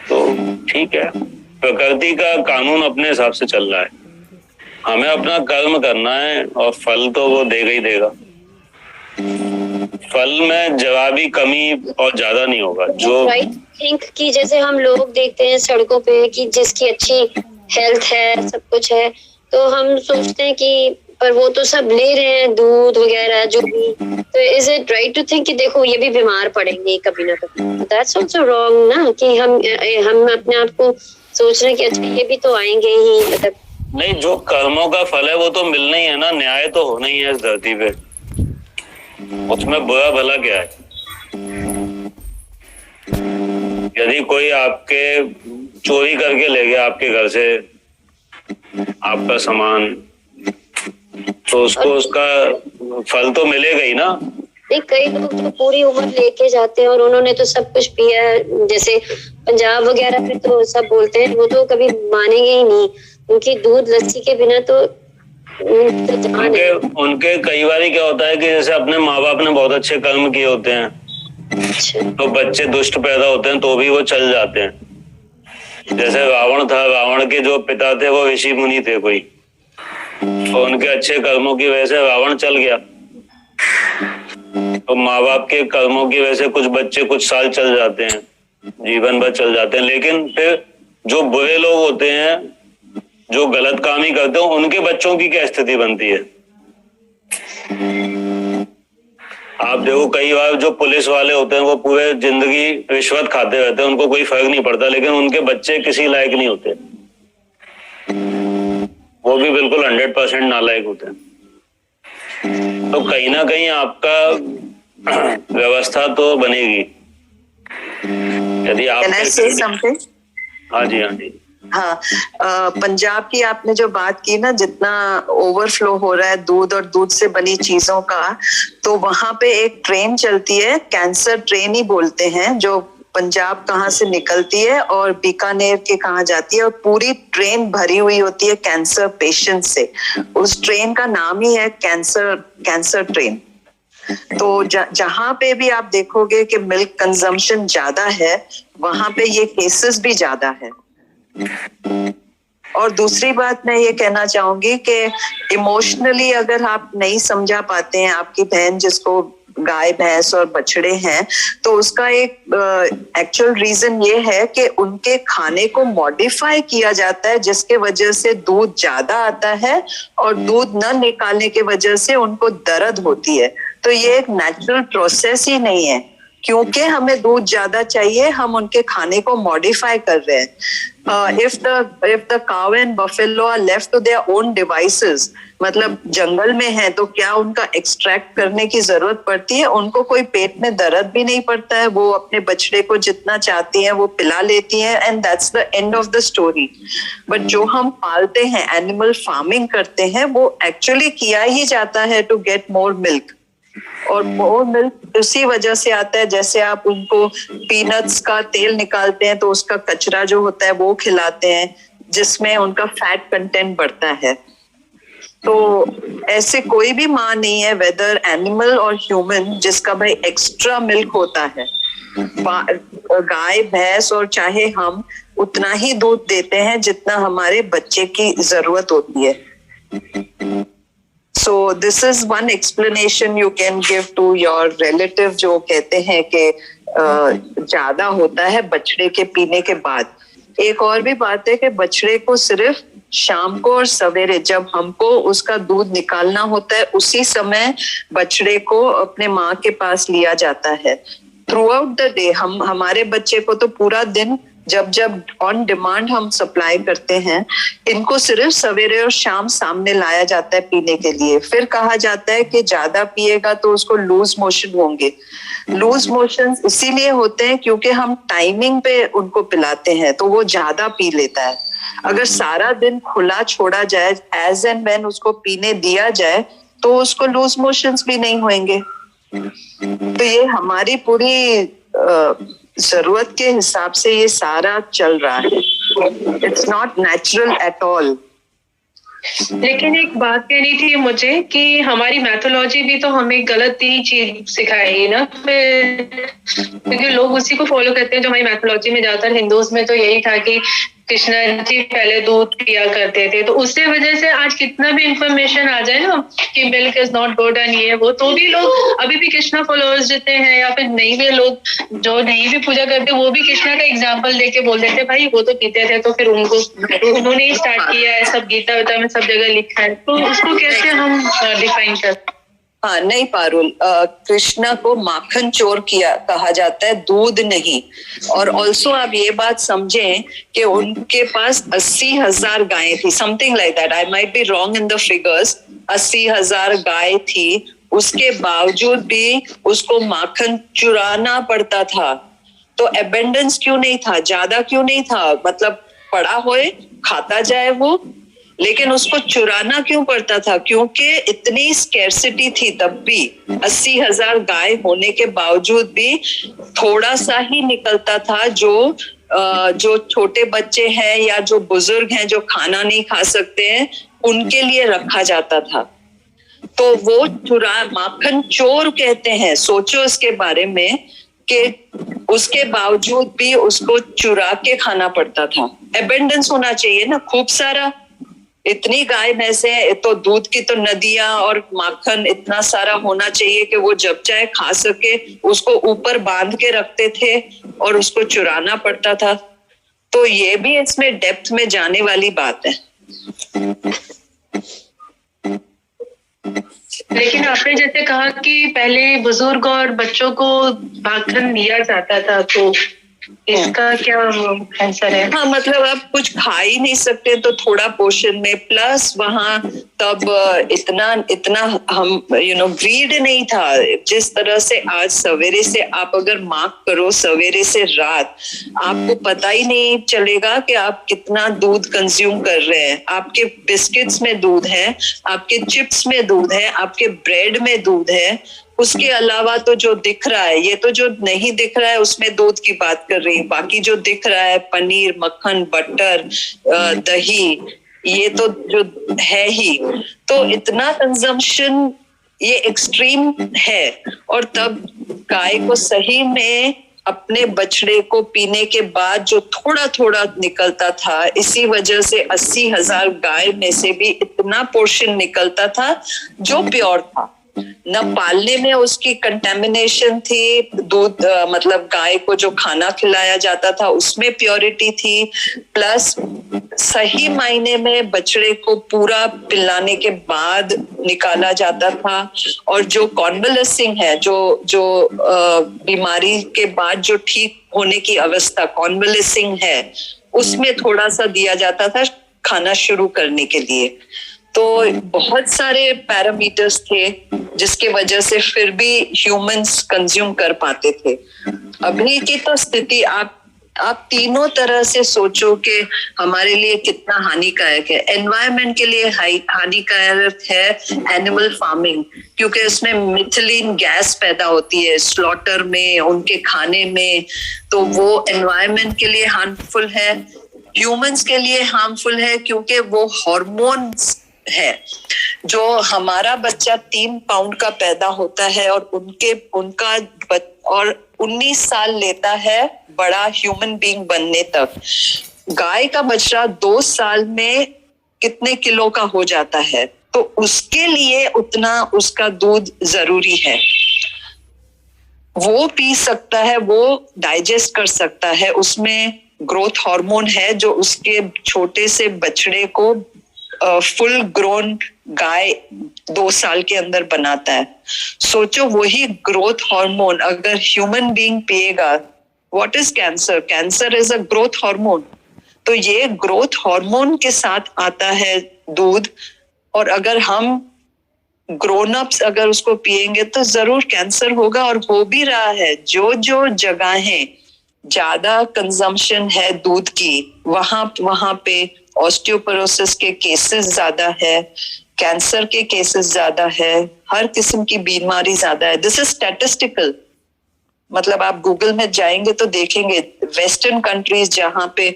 तो ठीक है, प्रकृति का कानून अपने हिसाब से चल रहा है, हमें अपना कर्म करना है और फल तो वो देगा ही देगा। फल में जरा भी कमी और ज्यादा नहीं होगा। जो राइट थिंक कि जैसे हम लोग देखते हैं सड़कों पे कि जिसकी अच्छी हेल्थ है, सब कुछ है, तो हम सोचते हैं कि पर वो तो सब ले रहे हैं दूध वगैरह जो भी, तो is it right to think कि देखो ये भी बीमार पड़ेंगे कभी ना कभी? दैट्स आल्सो रॉन्ग ना, कि हम अपने आप को सोच रहे हैं कि अच्छा ये भी तो आएंगे ही। मतलब नहीं, जो कर्मों का फल है वो तो मिलना ही है ना, न्याय तो होना ही है इस धरती पे, उसमें बुरा भला क्या है? यदि कोई आपके चोरी करके ले गया आपके घर से आपका सामान, तो उसको उसका फल तो मिलेगा ही ना। नहीं, कई लोग तो पूरी उम्र लेके जाते हैं और उन्होंने तो सब कुछ पिया है, जैसे पंजाब वगैरह पे तो सब बोलते हैं, वो तो कभी मानेंगे ही नहीं, उनकी दूध लस्सी के बिना तो उनके कई बार क्या होता है कि जैसे अपने माँ बाप ने बहुत अच्छे कर्म किए होते हैं, तो बच्चे दुष्ट पैदा होते हैं तो भी वो चल जाते हैं। जैसे रावण था, रावण के जो पिता थे वो ऋषि मुनि थे कोई, तो उनके अच्छे कर्मों की वजह से रावण चल गया। तो माँ बाप के कर्मों की वजह से कुछ बच्चे कुछ साल चल जाते हैं, जीवन भर चल जाते हैं, लेकिन फिर जो बुरे लोग होते हैं, जो गलत काम ही करते हैं, उनके बच्चों की क्या स्थिति बनती है? आप देखो कई बार जो पुलिस वाले होते हैं वो पूरे जिंदगी रिश्वत खाते रहते हैं, उनको कोई फर्क नहीं पड़ता, लेकिन उनके बच्चे किसी लायक नहीं होते, वो भी बिल्कुल 100% नालायक होते हैं। तो कहीं ना कहीं आपका व्यवस्था तो बनेगी यदि आप। हाँ जी, हाँ जी। हाँ, पंजाब की आपने जो बात की ना, जितना ओवरफ्लो हो रहा है दूध और दूध से बनी चीजों का, तो वहां पे एक ट्रेन चलती है, कैंसर ट्रेन ही बोलते हैं, जो पंजाब कहाँ से निकलती है और बीकानेर के कहाँ जाती है, और पूरी ट्रेन भरी हुई होती है कैंसर पेशेंट से। उस ट्रेन का नाम ही है कैंसर ट्रेन। तो जहां पे भी आप देखोगे कि मिल्क कंजम्पशन ज्यादा है, वहां पे ये केसेस भी ज्यादा है। और दूसरी बात मैं ये कहना चाहूंगी कि इमोशनली अगर आप नहीं समझा पाते हैं आपकी बहन जिसको गाय भैंस और बछड़े हैं, तो उसका एक एक्चुअल रीजन ये है कि उनके खाने को मॉडिफाई किया जाता है, जिसके वजह से दूध ज्यादा आता है और दूध न निकालने के वजह से उनको दर्द होती है। तो ये एक नेचुरल प्रोसेस ही नहीं है, क्योंकि हमें दूध ज्यादा चाहिए, हम उनके खाने को मॉडिफाई कर रहे हैं। If the cow and buffalo are left to their own devices, मतलब जंगल में है तो क्या उनका एक्सट्रैक्ट करने की जरूरत पड़ती है? उनको कोई पेट में दर्द भी नहीं पड़ता है, वो अपने बछड़े को जितना चाहती हैं वो पिला लेती हैं, and that's the end of the story. But जो हम पालते हैं, एनिमल फार्मिंग करते हैं, वो एक्चुअली किया ही जाता है टू गेट मोर मिल्क, और मोर मिल्क उसी वजह से आता है, जैसे आप उनको पीनट्स का तेल निकालते हैं तो उसका कचरा जो होता है वो खिलाते हैं, जिसमें उनका फैट कंटेंट बढ़ता है। तो ऐसे कोई भी माँ नहीं है, वेदर एनिमल और ह्यूमन, जिसका भाई एक्स्ट्रा मिल्क होता है। गाय भैंस और चाहे हम उतना ही दूध देते हैं जितना हमारे बच्चे की जरूरत होती है। So this is one explanation you can give to your relative जो कहते हैं कि ज्यादा होता है बछड़े के पीने के बाद। एक और भी बात है कि बछड़े को सिर्फ शाम को और सवेरे, जब हमको उसका दूध निकालना होता है, उसी समय बछड़े को अपने माँ के पास लिया जाता है। थ्रू आउट द डे हमारे बच्चे को तो पूरा दिन जब ऑन डिमांड हम सप्लाई करते हैं, इनको सिर्फ सवेरे और शाम सामने लाया जाता है पीने के लिए। फिर कहा जाता है कि ज्यादा पिएगा तो उसको लूज मोशन होंगे। लूज मोशन इसीलिए होते हैं क्योंकि हम टाइमिंग पे उनको पिलाते हैं, तो वो ज्यादा पी लेता है। अगर सारा दिन खुला छोड़ा जाए, एज एंड व्हेन उसको पीने दिया जाए, तो उसको लूज मोशंस भी नहीं होंगे। तो ये हमारी पूरी जरूरत के हिसाब से ये सारा चल रहा है। It's not natural at all. लेकिन एक बात कहनी थी मुझे कि हमारी मैथोलॉजी भी तो हमें गलत ही चीज सिखाएगी ना, क्योंकि लोग उसी को फॉलो करते हैं जो हमारी मैथोलॉजी में। ज्यादातर हिंदूज में तो यही था कि कृष्ण जी पहले दूध पिया करते थे, तो उससे वजह से आज कितना भी इंफॉर्मेशन आ जाए ना कि milk is not good and ये वो, तो भी लोग अभी भी कृष्णा फॉलोअर्स जितने हैं या फिर नहीं भी लोग जो नहीं भी पूजा करते, वो भी कृष्णा का एग्जाम्पल देके बोल देते भाई वो तो पीते थे तो फिर उन्होंने ही स्टार्ट किया है, सब गीता वीता में सब जगह लिखा है, तो उसको कैसे हम डिफाइन करते? हाँ नहीं पारुल, कृष्णा को माखन चोर किया कहा जाता है, दूध नहीं। और ऑल्सो आप ये बात समझें कि उनके पास 80,000 गायें थी, something like that, I might be wrong in the figures. 80,000 गाय थी, उसके बावजूद भी उसको माखन चुराना पड़ता था। तो एबेंडेंस क्यों नहीं था, ज्यादा क्यों नहीं था, मतलब पड़ा होए खाता जाए वो, लेकिन उसको चुराना क्यों पड़ता था? क्योंकि इतनी स्कैर्सिटी थी तब भी। 80,000 गाय होने के बावजूद भी थोड़ा सा ही निकलता था, जो छोटे बच्चे हैं या जो बुजुर्ग हैं जो खाना नहीं खा सकते हैं, उनके लिए रखा जाता था। तो वो माखन चोर कहते हैं। सोचो इसके बारे में कि उसके बावजूद भी उसको चुरा के खाना पड़ता था। एबेंडेंस होना चाहिए ना खूब सारा, इतनी गाय भैंसे तो दूध की तो नदियां और माखन इतना सारा होना चाहिए कि वो जब चाहे खा सके। उसको ऊपर बांध के रखते थे और उसको चुराना पड़ता था। तो ये भी इसमें डेप्थ में जाने वाली बात है। लेकिन आपने जैसे कहा कि पहले बुजुर्ग और बच्चों को माखन दिया जाता था, तो इसका क्या आंसर है? हाँ मतलब आप कुछ खा ही नहीं सकते तो थोड़ा पोषण में, प्लस वहाँ तब इतना हम ग्रीड नहीं था जिस तरह से आज। सवेरे से आप अगर मार्क करो, सवेरे से रात, आपको पता ही नहीं चलेगा कि आप कितना दूध कंज्यूम कर रहे हैं। आपके बिस्किट्स में दूध है, आपके चिप्स में दूध है, आपके ब्रेड में दूध है। उसके अलावा तो जो दिख रहा है, ये तो जो नहीं दिख रहा है उसमें दूध की बात कर रही है। बाकी जो दिख रहा है पनीर, मक्खन, बटर, दही, ये तो जो है ही। तो इतना कंजम्पशन ये एक्सट्रीम है। और तब गाय को सही में अपने बछड़े को पीने के बाद जो थोड़ा थोड़ा निकलता था, इसी वजह से 80,000 गाय में से भी इतना पोर्शन निकलता था जो प्योर था। न पालने में उसकी कंटेमिनेशन थी, दूध मतलब गाय को जो खाना खिलाया जाता था उसमें प्योरिटी थी, प्लस सही मायने में बछड़े को पूरा पिलाने के बाद निकाला जाता था। और जो कॉन्वलेसिंग है, जो बीमारी के बाद जो ठीक होने की अवस्था कॉन्वलेसिंग है, उसमें थोड़ा सा दिया जाता था खाना शुरू करने के लिए। तो बहुत सारे पैरामीटर्स थे जिसके वजह से फिर भी ह्यूमंस कंज्यूम कर पाते थे। अभी की तो स्थिति आप तीनों तरह से सोचो कि हमारे लिए कितना हानिकारक है। एनवायरनमेंट के लिए हानिकारक है एनिमल फार्मिंग, क्योंकि उसमें मिथेलिन गैस पैदा होती है स्लॉटर में, उनके खाने में, तो वो एनवायरनमेंट के लिए हार्मफुल है। ह्यूमंस के लिए हार्मफुल है क्योंकि वो हार्मोन्स है। जो हमारा बच्चा 3 पाउंड का पैदा होता है और उनका 19 साल लेता है बड़ा ह्यूमन बीइंग बनने तक। गाय का बच्चा 2 साल में कितने किलो का हो जाता है, तो उसके लिए उतना उसका दूध जरूरी है। वो पी सकता है, वो डाइजेस्ट कर सकता है, उसमें ग्रोथ हार्मोन है जो उसके छोटे से बछड़े को फुल ग्रोन गाय 2 साल के अंदर बनाता है। सोचो वही ग्रोथ हार्मोन अगर ह्यूमन बीइंग पिएगा what is cancer? Cancer is a growth hormone. तो ये ग्रोथ हार्मोन के साथ आता है दूध, और अगर हम ग्रोन अप्स अगर उसको पिएंगे तो जरूर कैंसर होगा, और हो भी रहा है। जो जो जगहें ज्यादा कंजम्पशन है दूध की, वहां पे ऑस्टियोपोरोसिस के केसेस ज्यादा है, कैंसर के केसेस ज्यादा है, हर किस्म की बीमारी ज्यादा है। This is statistical. मतलब आप गूगल में जाएंगे तो देखेंगे वेस्टर्न कंट्रीज जहाँ पे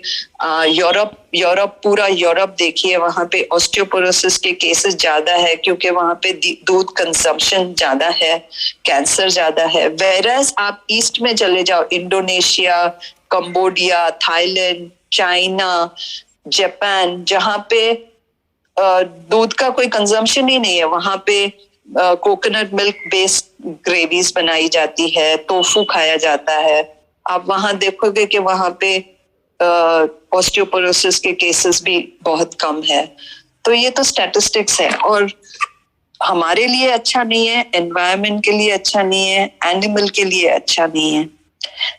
यूरोप पूरा यूरोप देखिए, वहां पे ऑस्टियोपोरोसिस के केसेस ज्यादा है, क्योंकि वहां पे दूध कंजम्पशन ज्यादा है, कैंसर ज्यादा है। वेरएज आप ईस्ट में चले जाओ, Indonesia, Cambodia, Thailand, China, Japan, जहाँ पे दूध का कोई कंजम्पशन ही नहीं है, वहां पे कोकोनट मिल्क बेस्ड ग्रेवीज बनाई जाती है, टोफू खाया जाता है। आप वहां देखोगे कि वहां पे ऑस्टियोपोरोसिस के केसेस भी बहुत कम है। तो ये तो स्टैटिस्टिक्स है, और हमारे लिए अच्छा नहीं है, एनवायरनमेंट के लिए अच्छा नहीं है, एनिमल के लिए अच्छा नहीं है।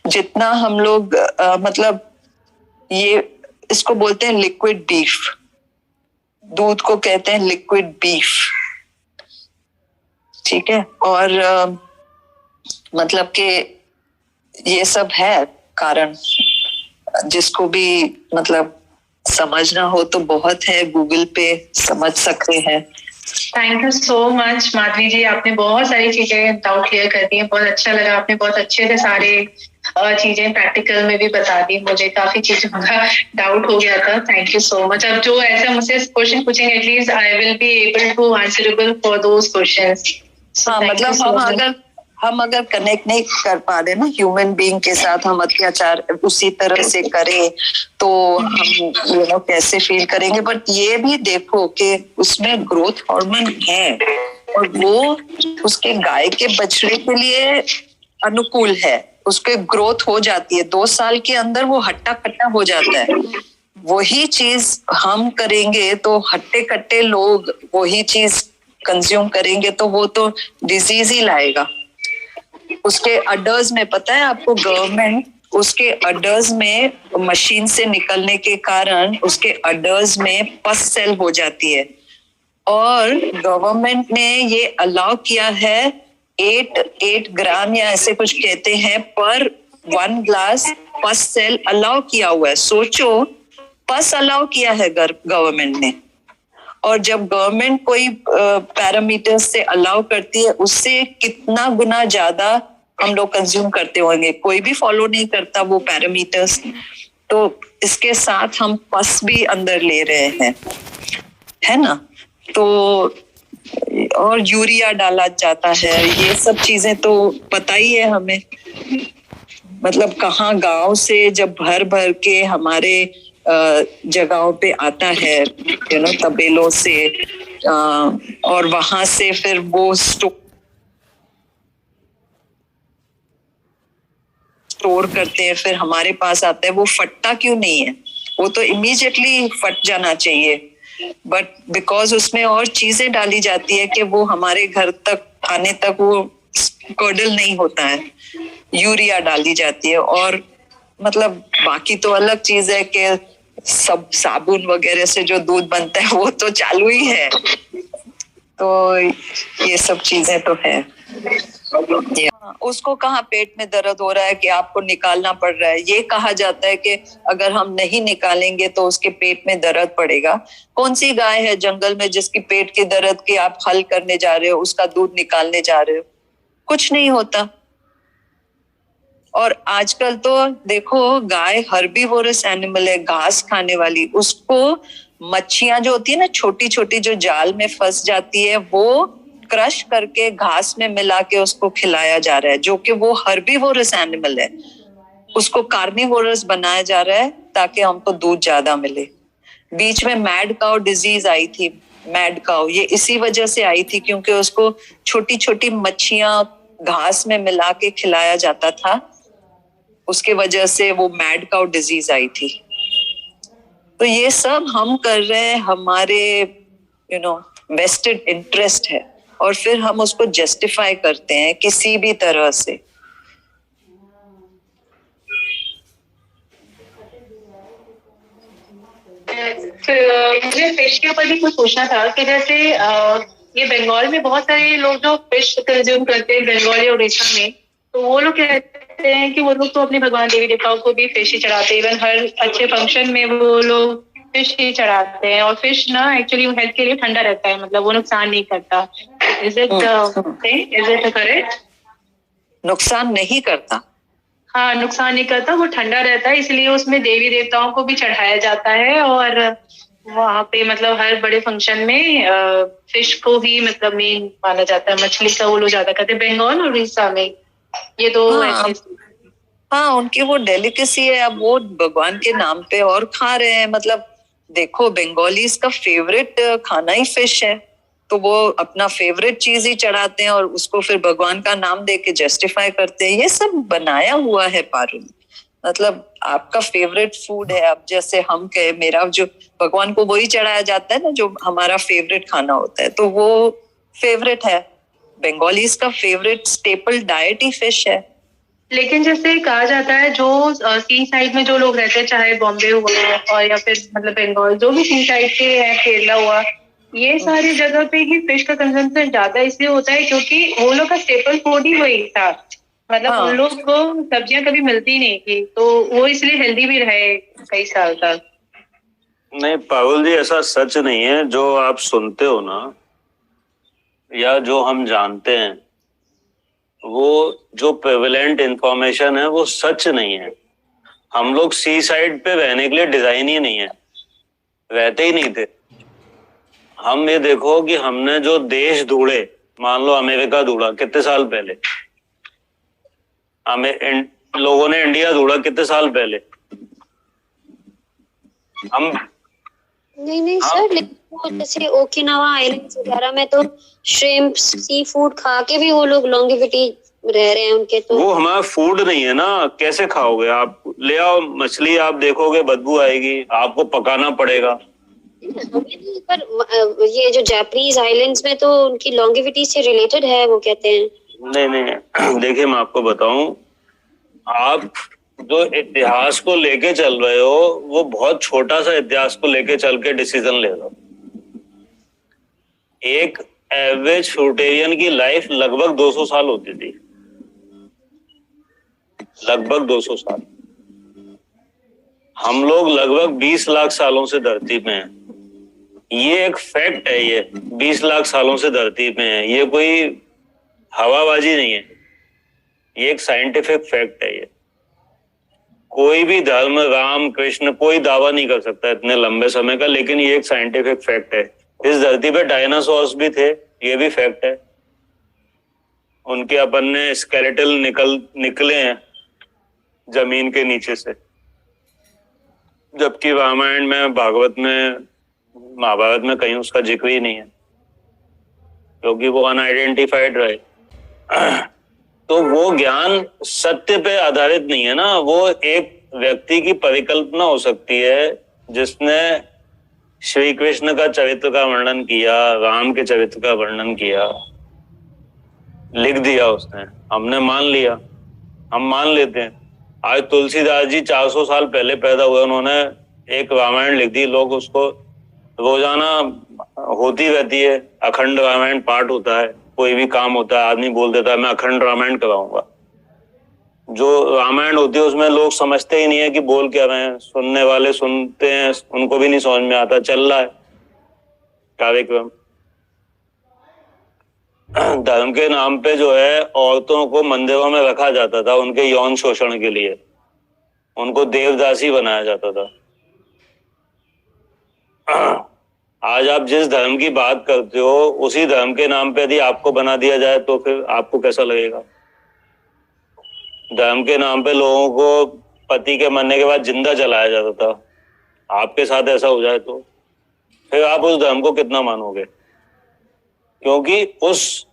जितना हम लोग मतलब ये इसको बोलते हैं लिक्विड बीफ, दूध को कहते हैं लिक्विड बीफ, ठीक है। और मतलब कि ये सब है कारण, जिसको भी मतलब समझना हो तो बहुत है, गूगल पे समझ सकते हैं। Thank you so much Madhavi ji, आपने बहुत सारी चीजें डाउट क्लियर कर दी है, बहुत अच्छा लगा। आपने बहुत अच्छे से सारे चीजें प्रैक्टिकल में भी बता दी, मुझे काफी चीजों का डाउट हो गया था। Thank you so much. अब जो ऐसा मुझसे क्वेश्चन पूछेंगे, at least I will be able to answerable for those questions. हाँ, मतलब हम अगर कनेक्ट नहीं कर पा रहे ना ह्यूमन बीइंग के साथ, हम अत्याचार उसी तरह से करें तो हम कैसे फील करेंगे। बट ये भी देखो कि उसमें ग्रोथ हार्मोन है, और वो उसके गाय के बछड़े के लिए अनुकूल है, उसके ग्रोथ हो जाती है, 2 साल के अंदर वो हट्टा कट्टा हो जाता है। वही चीज हम करेंगे तो हट्टे कट्टे लोग वही चीज कंज्यूम करेंगे तो वो तो डिजीज ही लाएगा। उसके अडर्स में, पता है आपको, गवर्नमेंट उसके अडर्स में मशीन से निकलने के कारण उसके अडर्स में पस सेल हो जाती है, और गवर्नमेंट ने ये अलाउ किया है 8 ग्राम या ऐसे कुछ कहते हैं पर 1 ग्लास पस सेल अलाउ किया हुआ है। सोचो, पस अलाउ किया है गवर्नमेंट ने, और जब गवर्नमेंट कोई पैरामीटर्स से अलाउ करती है, उससे कितना गुना ज्यादा हम लोग कंज्यूम करते होंगे। कोई भी फॉलो नहीं करता वो पैरामीटर्स, तो इसके साथ हम पस भी अंदर ले रहे हैं, है ना। तो और यूरिया डाला जाता है, ये सब चीजें तो पता ही है हमें। मतलब कहाँ गांव से जब भर भर के हमारे जगहों पे आता है, तबेलों से, और वहां से फिर वो स्टोर करते हैं, फिर हमारे पास आता है। वो फटता क्यों नहीं है? वो तो इमीडिएटली फट जाना चाहिए, बट बिकॉज उसमें और चीजें डाली जाती है कि वो हमारे घर तक आने तक वो कर्डल नहीं होता है, यूरिया डाली जाती है। और मतलब बाकी तो अलग चीज है कि सब साबुन वगैरह से जो दूध बनता है वो तो चालू ही है। तो ये सब चीजें तो है। उसको कहाँ पेट में दर्द हो रहा है कि आपको निकालना पड़ रहा है? ये कहा जाता है कि अगर हम नहीं निकालेंगे तो उसके पेट में दर्द पड़ेगा। कौन सी गाय है जंगल में जिसकी पेट के दर्द के आप हल करने जा रहे हो, उसका दूध निकालने जा रहे हो? कुछ नहीं होता। और आजकल तो देखो, गाय हर्बीवोरस एनिमल है, घास खाने वाली। उसको मच्छियां जो होती है ना, छोटी छोटी, जो जाल में फंस जाती है, वो क्रश करके घास में मिला के उसको खिलाया जा रहा है, जो कि वो हर्बीवोरस एनिमल है। उसको कार्निवोरस बनाया जा रहा है ताकि हमको दूध ज्यादा मिले। बीच में मैड काउ डिजीज आई थी, मैड काउ, ये इसी वजह से आई थी क्योंकि उसको छोटी छोटी मच्छियां घास में मिला के खिलाया जाता था, उसके वजह से वो मैड काउ डिजीज आई थी। तो ये सब हम कर रहे हैं, हमारे वेस्टेड इंटरेस्ट है, और फिर हम उसको जस्टिफाई करते हैं किसी भी तरह से। मुझे फिश के ऊपर भी कुछ पूछना था कि जैसे ये बंगाल में बहुत सारे लोग जो फिश कंज्यूम करते हैं, बंगाल या उड़ीसा में, तो वो लोग कहते हैं कि वो लोग तो अपने भगवान देवी देवताओं को भी फिश ही चढ़ाते हैं। इवन हर अच्छे फंक्शन में वो लोग फिश ही चढ़ाते हैं, और फिश ना एक्चुअली हेल्थ के लिए ठंडा रहता है, मतलब वो नुकसान नहीं करता। Is it correct? नुकसान नहीं करता। हाँ, नुकसान नहीं करता, वो ठंडा रहता है, इसलिए उसमें देवी देवताओं को भी चढ़ाया जाता है। और वहाँ पे मतलब हर बड़े फंक्शन में फिश को ही मतलब मेन माना जाता है, मछली का वो लोग ज्यादा करते हैं बंगाल और उड़ीसा में। ये दो हाँ, हाँ, उनकी वो डेलिकेसी है, अब वो भगवान के नाम पे और खा रहे हैं। मतलब देखो, बंगालीज का फेवरेट खाना ही फिश है, तो वो अपना फेवरेट चीज ही चढ़ाते हैं और उसको फिर भगवान का नाम दे के जस्टिफाई करते हैं। ये सब बनाया हुआ है पारुल। मतलब आपका फेवरेट फूड है, अब जैसे हम कहे मेरा जो भगवान को वही चढ़ाया जाता है ना, जो हमारा फेवरेट खाना होता है, तो वो फेवरेट है। बंगालीज का फेवरेट स्टेपल डाइट ही फिश है। लेकिन जैसे कहा जाता है जो सी साइड में जो लोग रहते हैं, चाहे बॉम्बे हुआ और या फिर मतलब बंगाल, जो भी सी साइड के है, केरला हुआ, ये सारी जगह पे ही फिश का कंजम्पशन ज्यादा इसलिए होता है क्योंकि वो लोग का स्टेपल फूड ही वही था। मतलब हाँ। उन लोग को सब्जियां कभी मिलती नहीं थी, तो वो इसलिए हेल्दी भी रहे कई साल तक। नहीं पारुल जी, ऐसा सच नहीं है। जो आप सुनते हो ना, या जो हम जानते हैं, वो जो प्रेवलेंट इंफॉर्मेशन है वो सच नहीं है। हम लोग सी साइड पे रहने के लिए डिजाइन ही नहीं है, रहते ही नहीं थे हम। ये देखो कि हमने जो देश ढूंढे, मान लो अमेरिका ढूंढा कितने साल पहले, लोगों ने इंडिया ढूंढा कितने साल पहले। हम नहीं सर, लेकिन वो जैसे ओकिनावा आइलैंड्स वगैरह में तो श्रिम्प सी फूड खा के भी वो लोग लॉन्गेविटी रह रहे हैं उनके। तो वो हमारा फूड नहीं है ना, कैसे खाओगे आप? ले आओ मछली, आप देखोगे बदबू आएगी, आपको पकाना पड़ेगा। पर ये जो जापानीज आइलैंड्स में तो उनकी लॉन्गेविटी से रिलेटेड है, वो कहते हैं। नहीं देखिए, मैं आपको बताऊं, आप जो इतिहास को लेके चल रहे हो वो बहुत छोटा सा इतिहास को लेके चल के डिसीजन ले रहे हो। एक एवरेज फ्रूटेरियन की लाइफ लगभग 200 साल होती थी, लगभग 200 साल। हम लोग लगभग 20 लाख सालों से धरती पे हैं। ये एक फैक्ट है, ये 20 लाख सालों से धरती पे हैं। ये कोई हवाबाजी नहीं है, ये एक साइंटिफिक फैक्ट है। ये कोई भी धर्म, राम कृष्ण, कोई दावा नहीं कर सकता इतने लंबे समय का, लेकिन ये एक साइंटिफिक फैक्ट है। इस धरती पे डायनासोर्स भी थे, ये भी फैक्ट है। उनके अपन ने स्केलेटल निकले हैं जमीन के नीचे से, जबकि रामायण में, भागवत में, महाभारत में कहीं उसका जिक्र ही नहीं है, क्योंकि वो अनआइडेंटिफाइड रहे। तो वो ज्ञान सत्य पे आधारित नहीं है ना, वो एक व्यक्ति की परिकल्पना हो सकती है जिसने श्री कृष्ण का चरित्र का वर्णन किया, राम के चरित्र का वर्णन किया, लिख दिया उसने, हमने मान लिया, हम मान लेते हैं। आज तुलसीदास जी 400 साल पहले पैदा हुए, उन्होंने एक रामायण लिख दी, लोग उसको रोजाना होती रहती है, अखंड रामायण पाठ होता है, कोई भी काम होता है आदमी बोल देता है मैं अखंड रामायण कराऊंगा। जो रामायण होती है उसमें लोग समझते ही नहीं है कि बोल क्या रहे हैं, सुनने वाले सुनते हैं, उनको भी नहीं समझ में आता, चल रहा है कार्यक्रम। धर्म के नाम पे जो है औरतों को मंदिरों में रखा जाता था उनके यौन शोषण के लिए, उनको देवदासी बनाया जाता था। आज आप जिस धर्म की बात करते हो उसी धर्म के नाम पे यदि आपको बना दिया जाए तो फिर आपको कैसा लगेगा? धर्म के नाम पे लोगों को पति के मरने के बाद जिंदा जलाया जाता था, आपके साथ ऐसा हो जाए तो फिर आप उस धर्म को कितना मानोगे? क्योंकि उस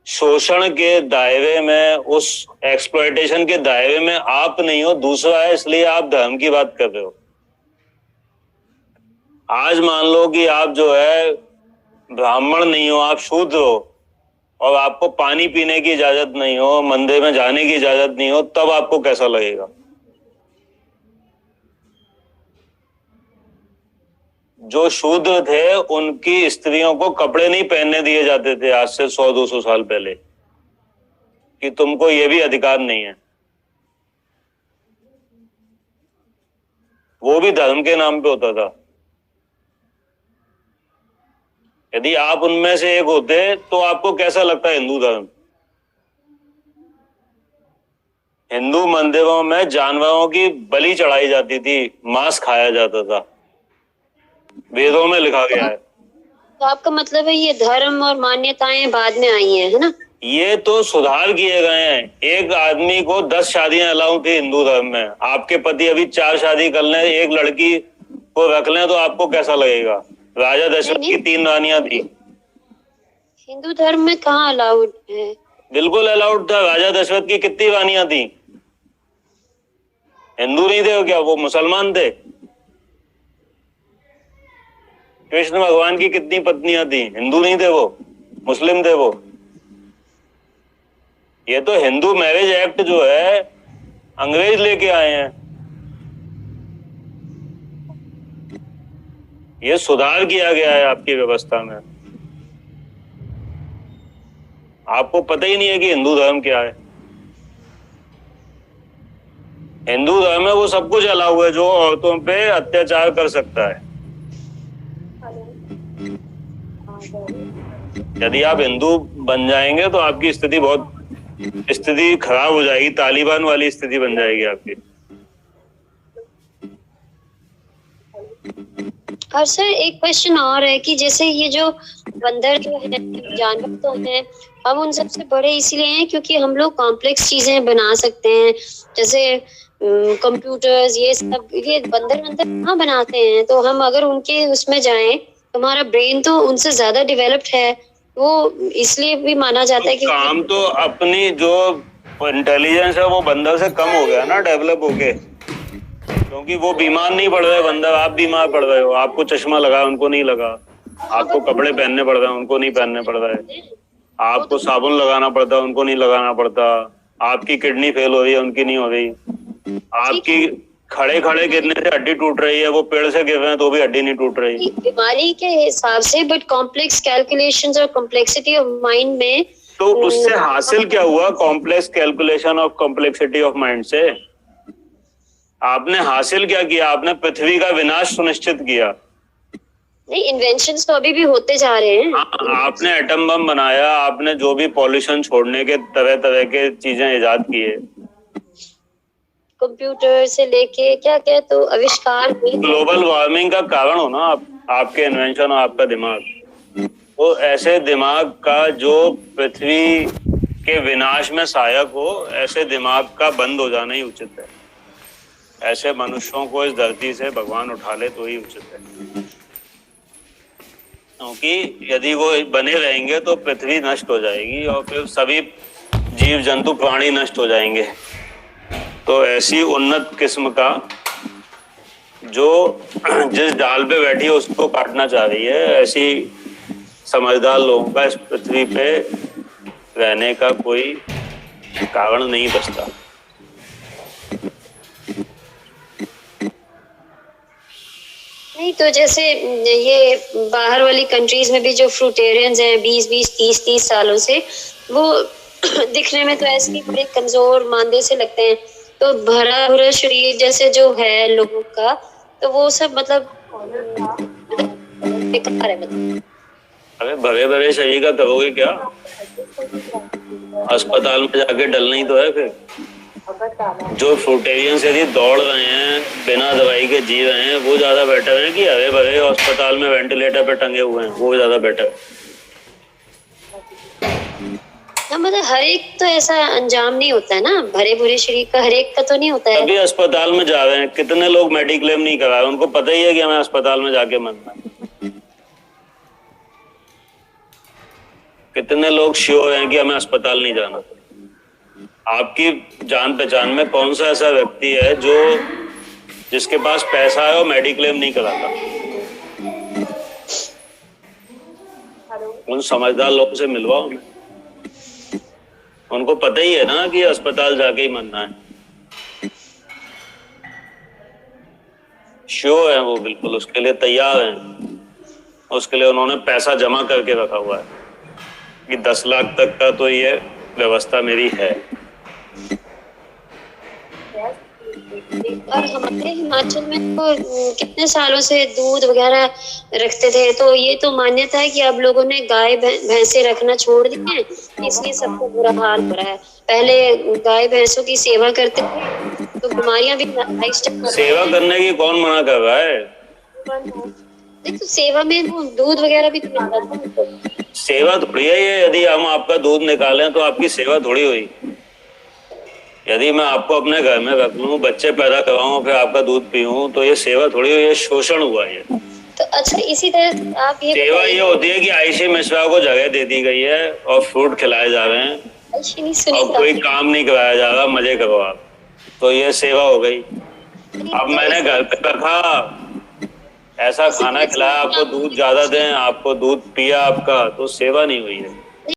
शोषण के दायरे में, उस एक्सप्लॉयटेशन के दायरे में आप नहीं हो, दूसरा है, इसलिए आप धर्म की बात कर रहे हो। आज मान लो कि आप जो है ब्राह्मण नहीं हो, आप शूद्र हो और आपको पानी पीने की इजाजत नहीं हो, मंदिर में जाने की इजाजत नहीं हो, तब आपको कैसा लगेगा? जो शूद्र थे उनकी स्त्रियों को कपड़े नहीं पहनने दिए जाते थे आज से 100-200 साल पहले, कि तुमको ये भी अधिकार नहीं है। वो भी धर्म के नाम पे होता था। यदि आप उनमें से एक होते तो आपको कैसा लगता है हिंदू धर्म? हिंदू मंदिरों में जानवरों की बलि चढ़ाई जाती थी, मांस खाया जाता था, वेदों में लिखा गया है। तो आपका मतलब है ये धर्म और मान्यताएं बाद में आई हैं, है ना? ये तो सुधार किए गए हैं। एक आदमी को 10 शादियां अलाउ थी हिंदू धर्म में, आपके पति अभी 4 शादी कर लें, एक लड़की को रख लें, तो आपको कैसा लगेगा? राजा दशरथ की 3 रानियां थी। हिंदू धर्म में कहाँ अलाउड है? बिल्कुल अलाउड था। राजा दशरथ की कितनी रानियां थी? हिंदू नहीं थे क्या वो? मुसलमान थे। कृष्ण भगवान की कितनी पत्नियां थी? हिंदू नहीं थे वो, मुस्लिम थे वो। ये तो हिंदू मैरिज एक्ट जो है अंग्रेज लेके आए हैं। ये सुधार किया गया है आपकी व्यवस्था में। आपको पता ही नहीं है कि हिंदू धर्म क्या है। हिंदू धर्म में वो सब कुछ अलाउ है जो औरतों पे अत्याचार कर सकता है। यदि आप हिंदू बन जाएंगे तो आपकी स्थिति खराब हो जाएगी, तालिबान वाली स्थिति बन जाएगी आपकी। और सर एक क्वेश्चन और है कि जैसे ये जो बंदर जो है, जानवर तो हैं, हम उन सबसे बड़े इसीलिए हैं क्योंकि हम लोग कॉम्प्लेक्स चीजें बना सकते हैं, जैसे कंप्यूटर्स, ये सब। ये बंदर कहाँ बनाते हैं? तो हम अगर उनके उसमें जाएं, हमारा ब्रेन तो उनसे ज्यादा डेवलप्ड है, वो इसलिए भी माना जाता है कि काम तो अपनी जो इंटेलिजेंस है वो बंदर से कम हो गया ना, डेवलप हो गए, क्योंकि वो बीमार नहीं पड़ रहे बंदर, आप बीमार पड़ रहे हो। आपको चश्मा लगा उनको नहीं लगा, आपको कपड़े पहनने पड़ रहे हैं उनको नहीं पहनने पड़ रहा है, आपको साबुन लगाना पड़ता है उनको नहीं लगाना पड़ता, आपकी किडनी फेल हो रही है उनकी नहीं हो रही, आपकी खड़े खड़े गिरने से हड्डी टूट रही है, वो पेड़ से गिर रहे हैं तो भी हड्डी नहीं टूट रही। बीमारी के हिसाब से, बट कॉम्प्लेक्स कैलकुलेशंस और कॉम्प्लेक्सिटी ऑफ माइंड में तो उससे हासिल क्या हुआ? Complex calculation of complexity of mind से आपने हासिल क्या किया? आपने पृथ्वी का विनाश सुनिश्चित किया। नहीं, इन्वेंशंस तो अभी भी होते जा रहे हैं। आपने एटम बम बनाया, आपने जो भी पॉल्यूशन छोड़ने के तरह तरह के चीजें इजाद किए, कंप्यूटर से लेके क्या क्या तो आविष्कार। ग्लोबल वार्मिंग का कारण हो ना आपके इन्वेंशन और आपका दिमाग। तो ऐसे दिमाग का जो पृथ्वी के विनाश में सहायक हो, ऐसे दिमाग का बंद हो जाना ही उचित है। ऐसे मनुष्यों को इस धरती से भगवान उठा ले तो ही उचित है, क्योंकि यदि वो बने रहेंगे तो पृथ्वी नष्ट हो जाएगी और फिर सभी जीव जंतु प्राणी नष्ट हो जाएंगे। तो ऐसी उन्नत किस्म का जो जिस डाल पे बैठी है उसको काटना चाह रही है, ऐसी समझदार लोगों का इस पृथ्वी पे रहने का कोई कारण नहीं बचता। नहीं तो जैसे ये बाहर वाली कंट्रीज में भी जो फ्रूटेरियंस हैं 20-20, 30-30 सालों से, वो दिखने में तो ऐसे ही बड़े कमजोर मांदे से लगते हैं। तो भरा भरा शरीर जैसे जो है लोगों का, तो वो सब मतलब बेकार है। मतलब अरे भरे भरे शरीर का करोगे क्या? अस्पताल में जाके डलना ही तो है। फिर जो फ्रूटेरियंस यदि दौड़ रहे हैं, बिना दवाई के जी रहे हैं, वो ज्यादा बेटर है कि हरे भरे अस्पताल में वेंटिलेटर पे टंगे हुए हैं, वो ज्यादा बेटर है। मतलब हर एक तो ऐसा अंजाम नहीं होता है ना, भरे भरे शरीर का हर एक का तो नहीं होता है। अभी अस्पताल में जा रहे हैं, कितने लोग मेडिक्लेम नहीं करा रहे, उनको पता ही है कि हमें अस्पताल में जाके मरना है। कितने लोग श्योर हैं कि हमें अस्पताल नहीं जाना। आपकी जान पहचान में कौन सा ऐसा व्यक्ति है जो जिसके पास पैसा है और मेडिक्लेम नहीं कराता? उन समझदार लोगों से मिलवाओ। उनको पता ही है ना कि अस्पताल जाके ही मरना है। श्योर है वो, बिल्कुल उसके लिए तैयार हैं। उसके लिए उन्होंने पैसा जमा करके रखा हुआ है कि 10 लाख तक का तो ये व्यवस्था मेरी है। और हमारे हिमाचल में तो कितने सालों से दूध वगैरह रखते थे, तो ये तो मान्यता है कि अब लोगों ने गाय भैंसे रखना छोड़ दिए हैं, इसलिए सबको बुरा हाल हो रहा है। पहले गाय भैंसों की सेवा करते थे तो बीमारियां भी सेवा करने की कौन मना कर रहा है? तो सेवा में वो दूध वगैरह भी तो मिलता था। सेवा थोड़ी है ये, यदि हम आपका दूध निकालें तो आपकी सेवा थोड़ी हुई। यदि मैं आपको अपने घर में रख लूं, बच्चे पैदा कराऊं, फिर आपका दूध पीऊं, तो ये सेवा थोड़ी हुई, ये शोषण हुआ ये। तो अच्छा, इसी तरह आप ये सेवा ये होती है कि आयशी मिश्रा को जगह दे दी गई है और फ्रूट खिलाए जा रहे हैं और कोई काम नहीं कराया जा रहा, मजे करो आप, तो ये सेवा हो गई। अब मैंने घर पे रखा, ऐसा खाना खिलाया, आपको दूध ज्यादा दें, आपको दूध पिया आपका, तो सेवा नहीं हुई है।